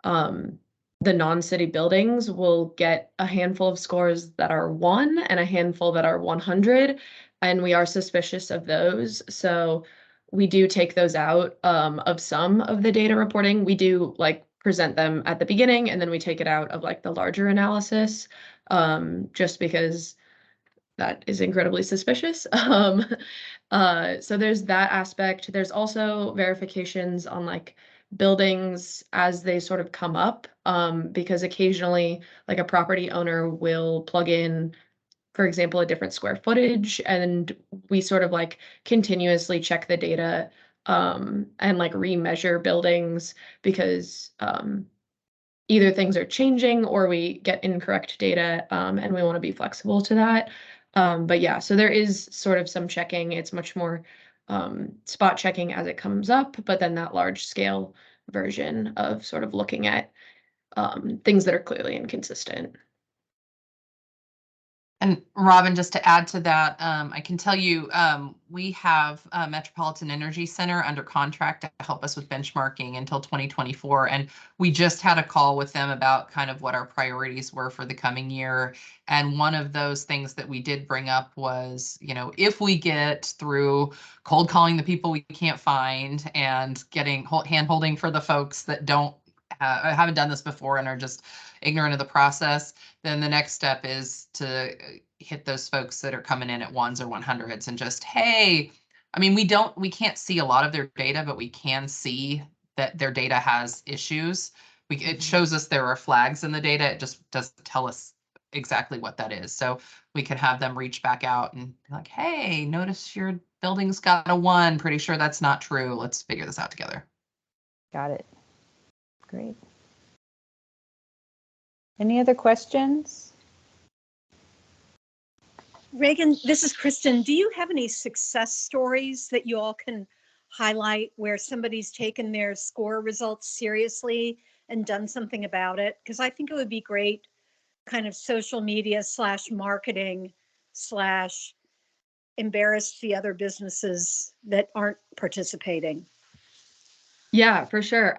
the non-city buildings, we'll get a handful of scores that are 1 and a handful that are 100, and we are suspicious of those. So we do take those out of some of the data reporting. We do like present them at the beginning, and then we take it out of like the larger analysis, just because that is incredibly suspicious. So there's that aspect. There's also verifications on like buildings as they sort of come up, because occasionally like a property owner will plug in, for example, a different square footage, and we sort of like continuously check the data and like remeasure buildings because either things are changing or we get incorrect data, and we want to be flexible to that. But yeah, so there is sort of some checking. It's much more spot checking as it comes up, but then that large scale version of sort of looking at things that are clearly inconsistent. And Robin, just to add to that, I can tell you we have Metropolitan Energy Center under contract to help us with benchmarking until 2024. And we just had a call with them about kind of what our priorities were for the coming year. And one of those things that we did bring up was, if we get through cold calling the people we can't find and getting hand holding for the folks that haven't done this before and are just ignorant of the process, then the next step is to hit those folks that are coming in at 1s or 100s and just, hey, I mean, we can't see a lot of their data, but we can see that their data has issues. It shows us there are flags in the data. It just doesn't tell us exactly what that is. So we could have them reach back out and be like, hey, notice your building's got a 1. Pretty sure that's not true. Let's figure this out together. Got it. Great. Any other questions? Reagan, this is Kristen. Do you have any success stories that you all can highlight where somebody's taken their score results seriously and done something about it? Because I think it would be great kind of social media / marketing / embarrass the other businesses that aren't participating. Yeah, for sure.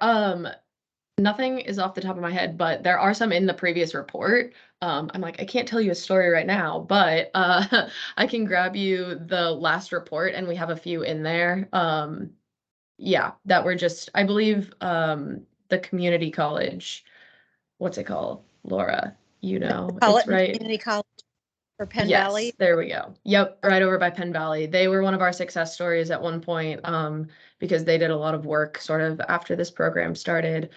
Nothing is off the top of my head, but there are some in the previous report. I'm like, I can't tell you a story right now, but I can grab you the last report, and we have a few in there. Yeah, that were just, I believe, the community college. What's it called, Laura? It's right. Community college or Penn Yes, Valley. there we go. Yep, right over by Penn Valley. They were one of our success stories at one point, because they did a lot of work sort of after this program started.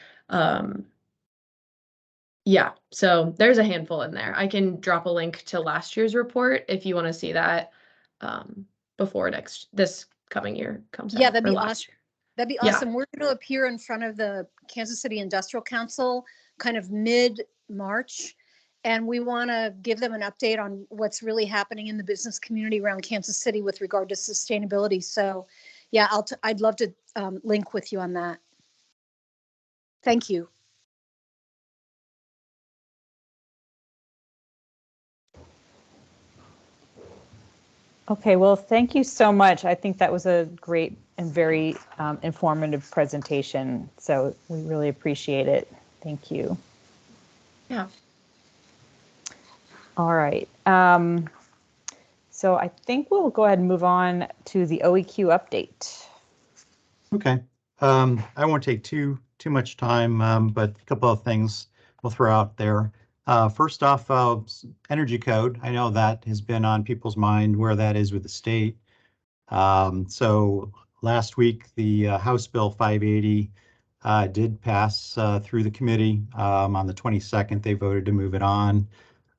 Yeah, so there's a handful in there. I can drop a link to last year's report if you want to see that before this coming year comes out. Yeah, that'd or be last awesome. year. That'd be Yeah. awesome. We're going to appear in front of the Kansas City Industrial Council kind of mid-March. And we want to give them an update on what's really happening in the business community around Kansas City with regard to sustainability. So yeah, I'd love to link with you on that. Thank you. Okay, well, thank you so much. I think that was a great and very informative presentation. So we really appreciate it. Thank you. Yeah. All right. So I think we'll go ahead and move on to the OEQ update. Okay. I won't take too much time, but a couple of things we'll throw out there. First off, energy code. I know that has been on people's mind where that is with the state. So last week, the House Bill 580 did pass through the committee. On the 22nd, they voted to move it on.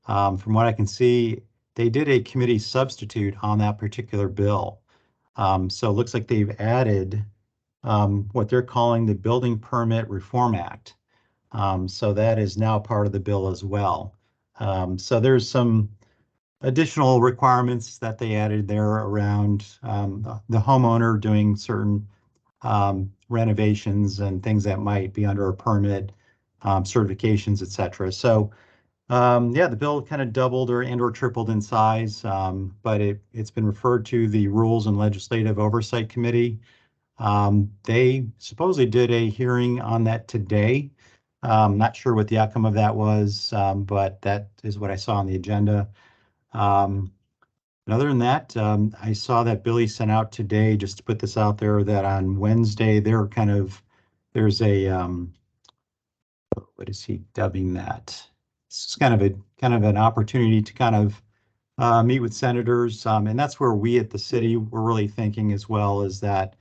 From what I can see, they did a committee substitute on that particular bill. So it looks like they've added what they're calling the Building Permit Reform Act. So that is now part of the bill as well. So there's some additional requirements that they added there around the homeowner doing certain renovations and things that might be under a permit, certifications, etc. So yeah, the bill kind of doubled or tripled in size, but it's been referred to the Rules and Legislative Oversight Committee. They supposedly did a hearing on that today. Not sure what the outcome of that was, but that is what I saw on the agenda. And other than that, I saw that Billy sent out today, just to put this out there, that on Wednesday, there's a, what is he dubbing that? It's kind of an opportunity to kind of meet with senators. And that's where we at the city, we're really thinking as well, is that,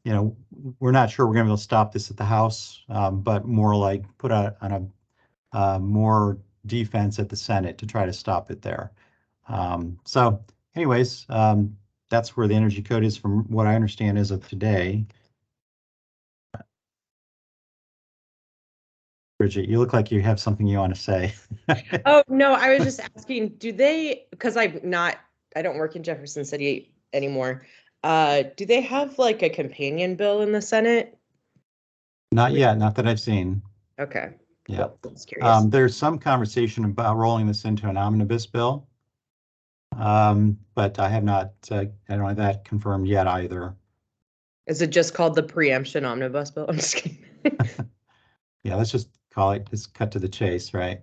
you know, we're not sure we're going to be able to stop this at the House, but more like put out on a more defense at the Senate to try to stop it there. So anyways, that's where the energy code is from what I understand as of today. Bridget, you look like you have something you want to say. Oh, no, I was just asking, because I don't work in Jefferson City anymore. Do they have like a companion bill in the Senate? Not yet, not that I've seen. Okay. Yeah. Cool. Just curious. There's some conversation about rolling this into an omnibus bill. But I don't have that confirmed yet either. Is it just called the preemption omnibus bill? I'm just kidding. Yeah, let's just call it, just cut to the chase, right?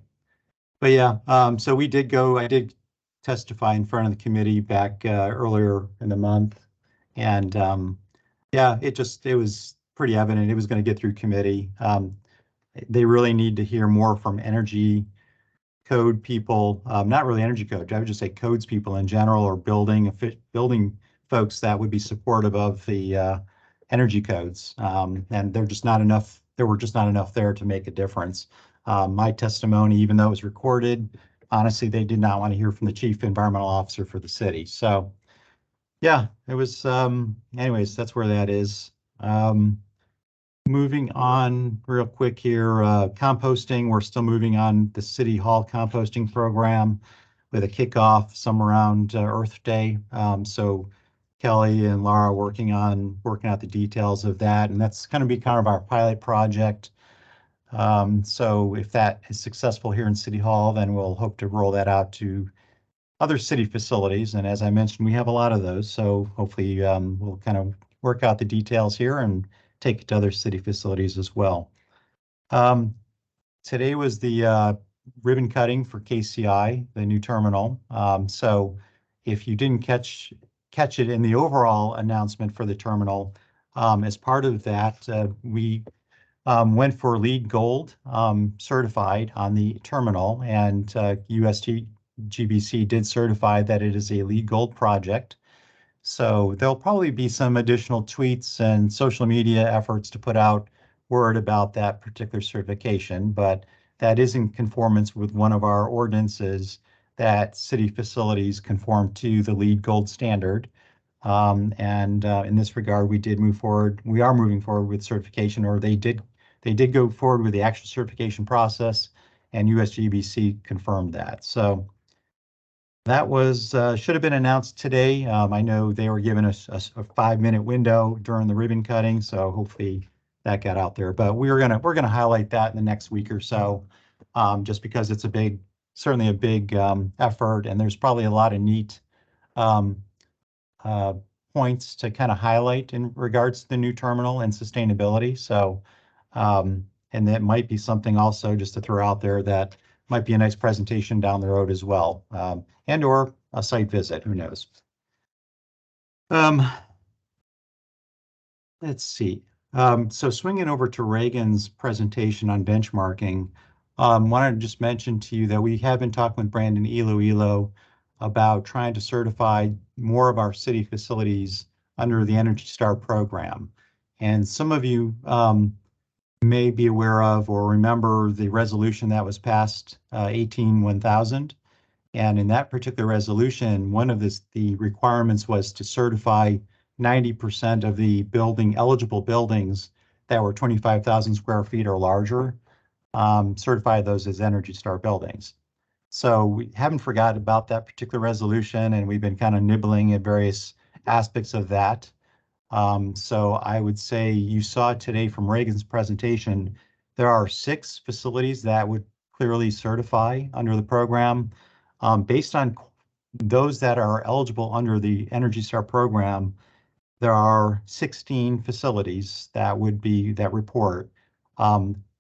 But yeah, so I did testify in front of the committee back earlier in the month. And yeah, it was pretty evident it was going to get through committee. They really need to hear more from energy code people, not really energy code, I would just say codes people in general, or building folks that would be supportive of the energy codes. And there were just not enough there to make a difference. My testimony, even though it was recorded, honestly, they did not want to hear from the chief environmental officer for the city. So yeah, it was, anyways, that's where that is. Moving on real quick here, composting, we're still moving on the City Hall composting program with a kickoff somewhere around Earth Day. So Kelly and Laura working out the details of that, and that's going to be kind of our pilot project. So if that is successful here in City Hall, then we'll hope to roll that out to other city facilities. And as I mentioned, we have a lot of those, so hopefully we'll kind of work out the details here and take it to other city facilities as well. Today was the ribbon cutting for KCI, the new terminal. So if you didn't catch it in the overall announcement for the terminal, as part of that, we went for LEED Gold certified on the terminal, and USGBC did certify that it is a LEED Gold project. So there'll probably be some additional tweets and social media efforts to put out word about that particular certification, but that is in conformance with one of our ordinances that city facilities conform to the LEED Gold standard. In this regard, we did move forward. We are moving forward with certification, or they did go forward with the actual certification process, and USGBC confirmed that. So that was should have been announced today. I know they were given us a 5-minute window during the ribbon cutting, so hopefully that got out there. But we're gonna highlight that in the next week or so, just because it's certainly a big effort, and there's probably a lot of neat points to kind of highlight in regards to the new terminal and sustainability. So, and that might be something also just to throw out there that might be a nice presentation down the road as well, and or a site visit, who knows. Let's see. So swinging over to Reagan's presentation on benchmarking, wanted to just mention to you that we have been talking with Brandon Elo about trying to certify more of our city facilities under the Energy Star program. And some of you may be aware of or remember the resolution that was passed, 18-1000. And in that particular resolution, one of the requirements was to certify 90% of the eligible buildings that were 25,000 square feet or larger, certify those as Energy Star buildings. So we haven't forgotten about that particular resolution, and we've been kind of nibbling at various aspects of that. So I would say you saw today from Reagan's presentation, there are 6 facilities that would clearly certify under the program. Based on those that are eligible under the Energy Star program, there are 16 facilities that report.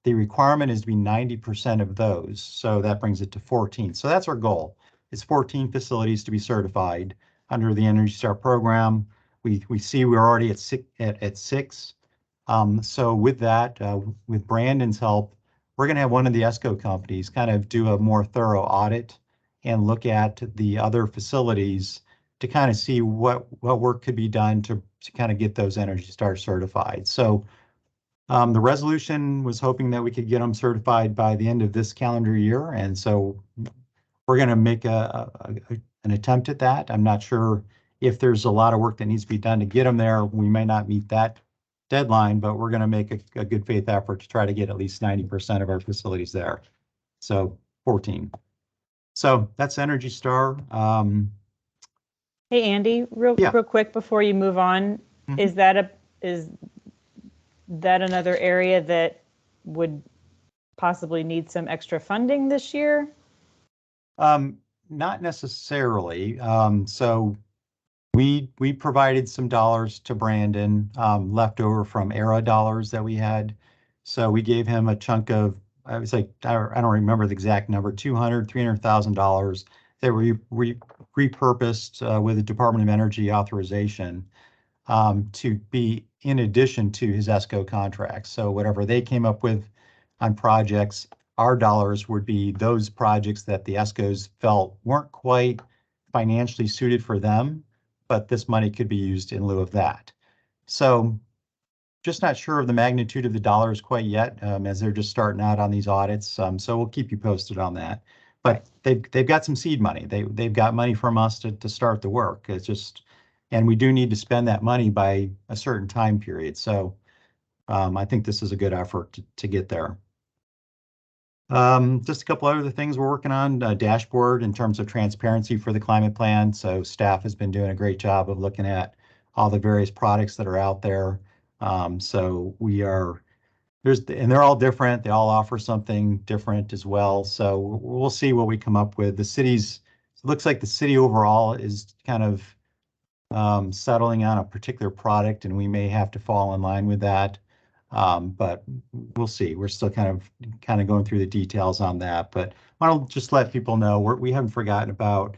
The requirement is to be 90% of those, so that brings it to 14. So that's our goal. It's 14 facilities to be certified under the Energy Star program. We see we're already at 6. So with that, with Brandon's help, we're going to have one of the ESCO companies kind of do a more thorough audit and look at the other facilities to kind of see what work could be done to kind of get those Energy Star certified. So the resolution was hoping that we could get them certified by the end of this calendar year. And so we're going to make an attempt at that. I'm not sure if there's a lot of work that needs to be done to get them there. We may not meet that deadline, but we're going to make a good faith effort to try to get at least 90% of our facilities there. So 14. So that's Energy Star. Hey, Andy, real quick before you move on, Mhm. is that another area that would possibly need some extra funding this year? Not necessarily. So we provided some dollars to Brandon, left over from ERA dollars that we had. So we gave him a chunk of, I was like, I don't remember the exact number, $300,000 that we repurposed with the Department of Energy authorization to be in addition to his ESCO contracts. So whatever they came up with on projects, our dollars would be those projects that the ESCOs felt weren't quite financially suited for them, but this money could be used in lieu of that. So just not sure of the magnitude of the dollars quite yet, as they're just starting out on these audits. So we'll keep you posted on that. But they've got some seed money. They've got money from us to start the work. It's just, and we do need to spend that money by a certain time period. So I think this is a good effort to get there. Just a couple other things we're working on, a dashboard in terms of transparency for the climate plan. So staff has been doing a great job of looking at all the various products that are out there. So and they're all different. They all offer something different as well. So we'll see what we come up with. It looks like the city overall is kind of settling on a particular product, and we may have to fall in line with that. But we'll see. We're still kind of going through the details on that. But I want to just let people know we haven't forgotten about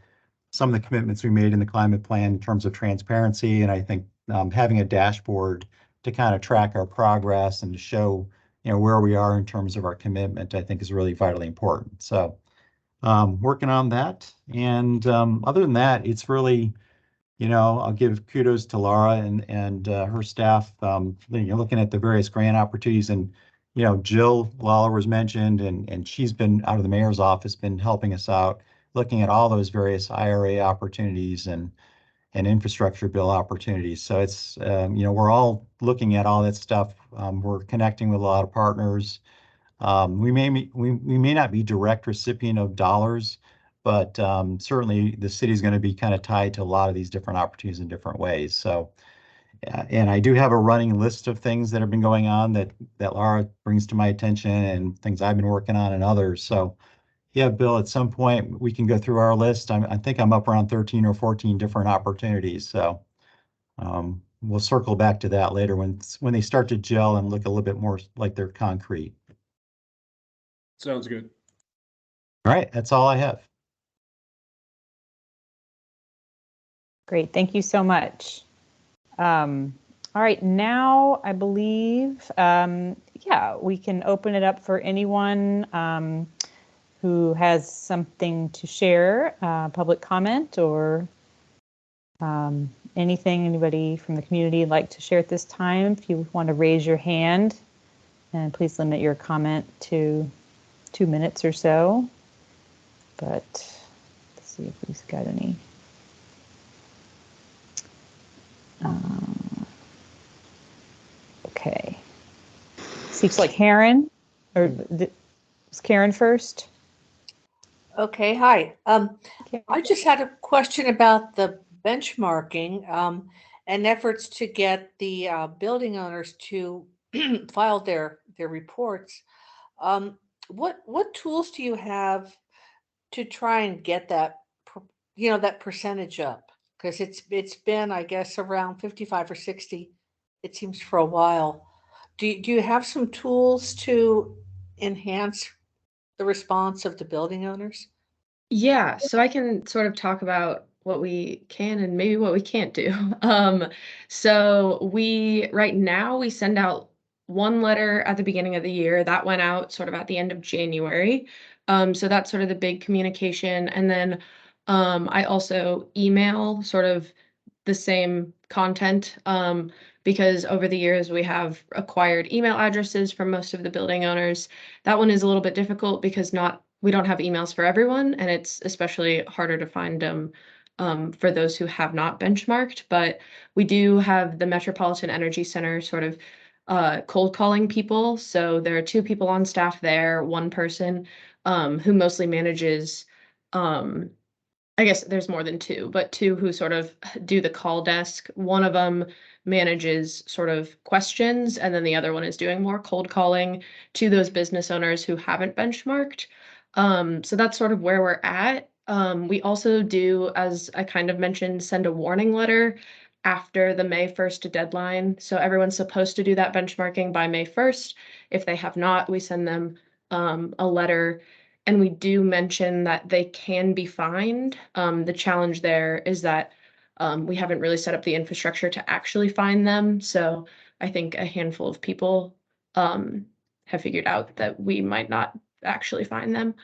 some of the commitments we made in the climate plan in terms of transparency. And I think having a dashboard to kind of track our progress and to show where we are in terms of our commitment, I think is really vitally important. So working on that. And other than that, it's really, I'll give kudos to Laura and her staff, looking at the various grant opportunities. And, Jill Lawler was mentioned, and she's been out of the mayor's office, been helping us out, looking at all those various IRA opportunities and infrastructure bill opportunities. So it's, we're all looking at all that stuff. We're connecting with a lot of partners. We may not be direct recipient of dollars, but certainly the city's going to be kind of tied to a lot of these different opportunities in different ways. So, and I do have a running list of things that have been going on that Laura brings to my attention, and things I've been working on and others. So yeah, Bill, at some point we can go through our list. I think I'm up around 13 or 14 different opportunities. So we'll circle back to that later when they start to gel and look a little bit more like they're concrete. Sounds good. All right, that's all I have. Great, thank you so much. All right, now I believe, yeah, we can open it up for anyone who has something to share, public comment or anything anybody from the community would like to share at this time. If you want to raise your hand, and please limit your comment to 2 minutes or so. But let's see if we've got any. Okay. Seems like Karen, or was Karen first? Okay, hi. Okay. I just had a question about the benchmarking and efforts to get the building owners to file their reports. What tools do you have to try and get that that percentage up? Because it's been, I guess, around 55 or 60, it seems, for a while. Do you have some tools to enhance the response of the building owners? Yeah, so I can sort of talk about what we can and maybe what we can't do. So right now we send out one letter at the beginning of the year that went out sort of at the end of January. So that's sort of the big communication. And then I also email sort of the same content because over the years we have acquired email addresses from most of the building owners. That one is a little bit difficult because we don't have emails for everyone, and it's especially harder to find them for those who have not benchmarked. But we do have the Metropolitan Energy Center sort of cold calling people. So there are 2 people on staff there, one person who mostly manages I guess there's more than 2, but 2 who sort of do the call desk. One of them manages sort of questions, and then the other one is doing more cold calling to those business owners who haven't benchmarked. So that's sort of where we're at. We also do, as I kind of mentioned, send a warning letter after the May 1st deadline. So everyone's supposed to do that benchmarking by May 1st. If they have not, we send them a letter. And we do mention that they can be fined. The challenge there is that we haven't really set up the infrastructure to actually fine them. So I think a handful of people have figured out that we might not actually fine them.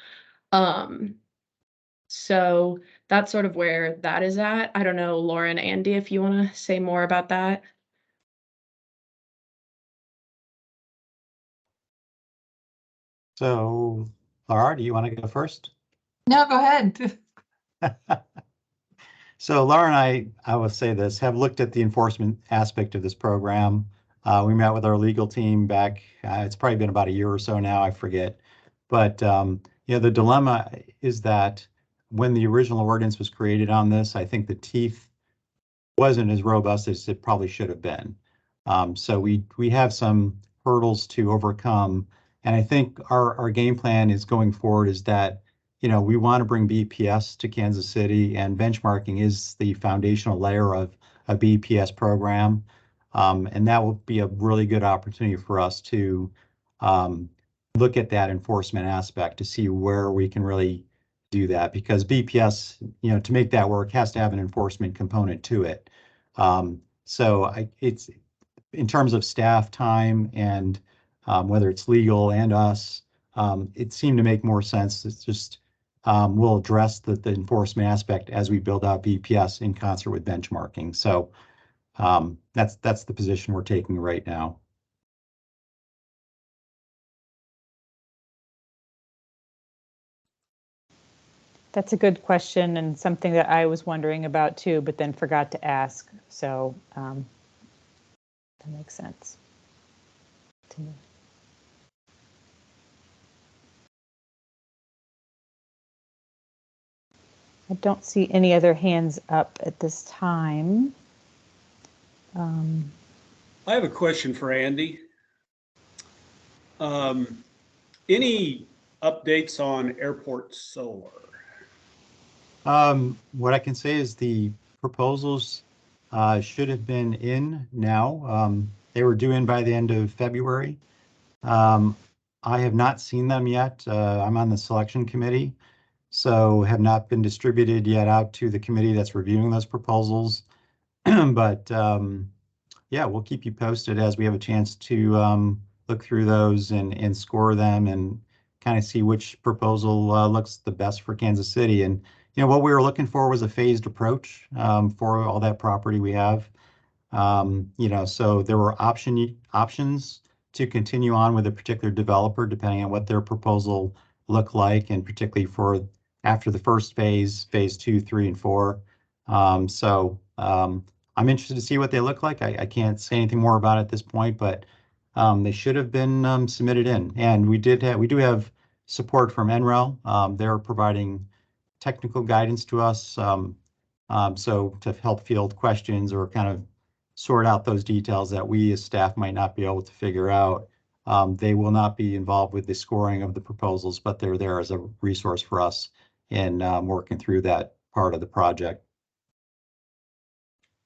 So that's sort of where that is at. I don't know, Laura and Andy, if you want to say more about that. So, Laura, do you want to go first? No, go ahead. So Laura and I will say this, have looked at the enforcement aspect of this program. We met with our legal team back, it's probably been about a year or so now, I forget. But the dilemma is that when the original ordinance was created on this, I think the teeth wasn't as robust as it probably should have been. So we have some hurdles to overcome. And I think our game plan is going forward is that we want to bring BPS to Kansas City, and benchmarking is the foundational layer of a BPS program. And that will be a really good opportunity for us to look at that enforcement aspect to see where we can really do that, because BPS, to make that work, has to have an enforcement component to it. So it's in terms of staff time and whether it's legal and us, it seemed to make more sense. It's just we'll address the enforcement aspect as we build out BPS in concert with benchmarking. So that's the position we're taking right now. That's a good question and something that I was wondering about too, but then forgot to ask. So that makes sense to me. I don't see any other hands up at this time. I have a question for Andy. Any updates on airport solar? What I can say is the proposals should have been in now. They were due in by the end of February. I have not seen them yet. I'm on the selection committee, so have not been distributed yet out to the committee that's reviewing those proposals. But yeah, we'll keep you posted as we have a chance to look through those and score them and kind of see which proposal looks the best for Kansas City. And what we were looking for was a phased approach for all that property we have. So there were options to continue on with a particular developer depending on what their proposal looked like, and particularly for after the first phase 2, 3, and 4. I'm interested to see what they look like. I can't say anything more about it at this point, but they should have been submitted in. And we do have support from NREL. They're providing technical guidance to us, so to help field questions or kind of sort out those details that we as staff might not be able to figure out. They will not be involved with the scoring of the proposals, but they're there as a resource for us in working through that part of the project.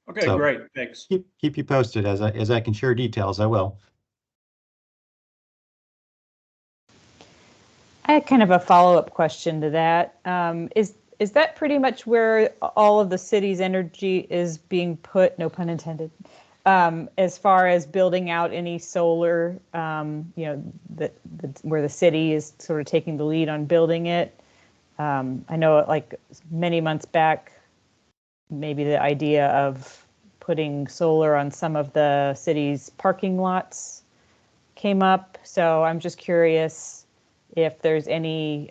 Okay, So great. Thanks. keep you posted as I can share details. I will. I had kind of a follow-up question to that. Is that pretty much where all of the city's energy is being put, no pun intended, as far as building out any solar, where the city is sort of taking the lead on building it? I know like many months back, maybe the idea of putting solar on some of the city's parking lots came up. So I'm just curious if there's any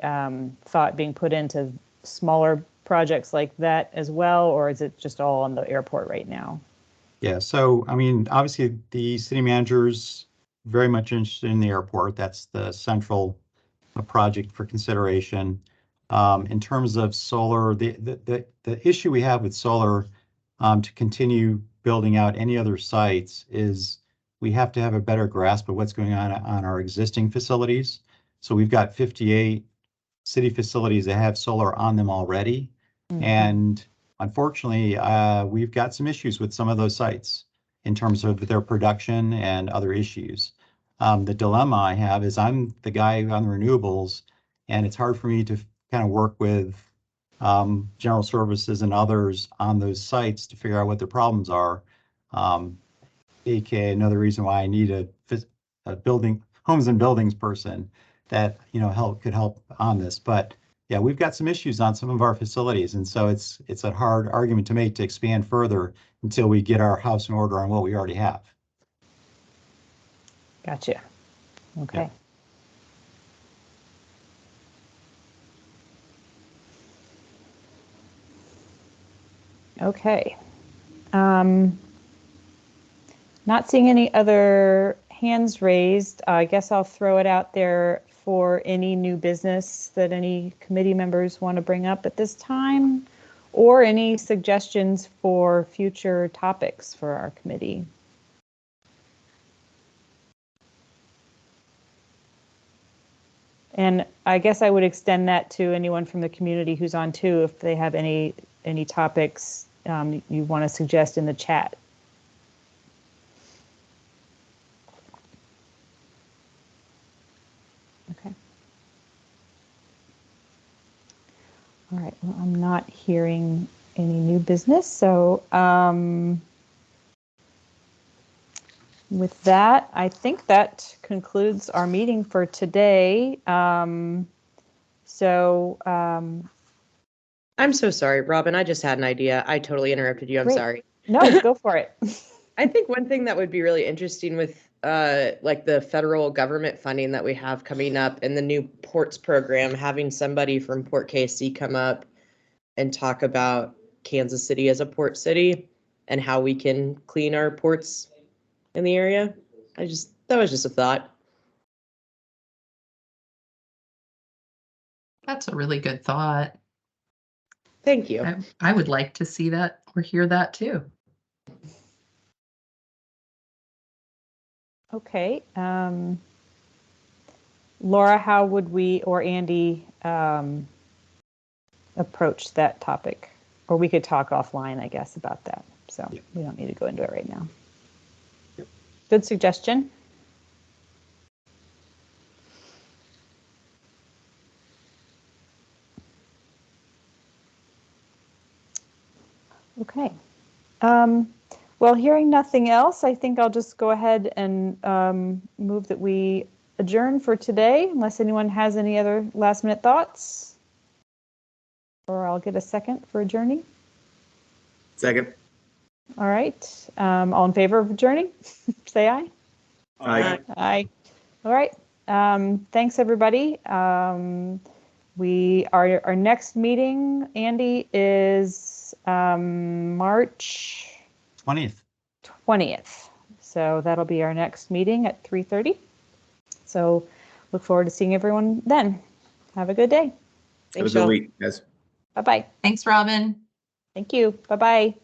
thought being put into smaller projects like that as well, or is it just all on the airport right now? Yeah, so I mean, obviously the city manager's very much interested in the airport. That's the central project for consideration. In terms of solar, the issue we have with solar to continue building out any other sites is we have to have a better grasp of what's going on our existing facilities. So we've got 58 city facilities that have solar on them already. Mm-hmm. And unfortunately, we've got some issues with some of those sites in terms of their production and other issues. The dilemma I have is I'm the guy on the renewables, and it's hard for me to kind of work with general services and others on those sites to figure out what their problems are. AKA another reason why I need a building, homes and buildings person that could help on this. But yeah, we've got some issues on some of our facilities, and so it's a hard argument to make to expand further until we get our house in order on what we already have. Gotcha. Okay. Yeah. Okay. Not seeing any other hands raised. I guess I'll throw it out there for any new business that any committee members want to bring up at this time, or any suggestions for future topics for our committee. And I guess I would extend that to anyone from the community who's on too, if they have any topics you want to suggest in the chat. Okay. All right. Well, I'm not hearing any new business. So with that, I think that concludes our meeting for today. I'm so sorry, Robin. I just had an idea. I totally interrupted you. I'm Great. sorry. No, go for it. I think one thing that would be really interesting with like the federal government funding that we have coming up and the new ports program, having somebody from Port KC come up and talk about Kansas City as a port city and how we can clean our ports in the area. That was just a thought. That's a really good thought. Thank you. I would like to see that or hear that too. Okay. Laura, how would we or Andy approach that topic? Or we could talk offline, I guess, about that. So we don't need to go into it right now. Good suggestion. Okay. Well, hearing nothing else, I think I'll just go ahead and move that we adjourn for today, unless anyone has any other last minute thoughts. Or I'll get a second for adjourning. Second. All right. All in favor of adjourning? Say aye. Aye. Aye. All right. Thanks, everybody. Our next meeting, Andy, is March 20th. 20th. So that'll be our next meeting at 3:30. So look forward to seeing everyone then. Have a good day. Have a good week, guys. Bye-bye. Thanks, Robin. Thank you. Bye-bye.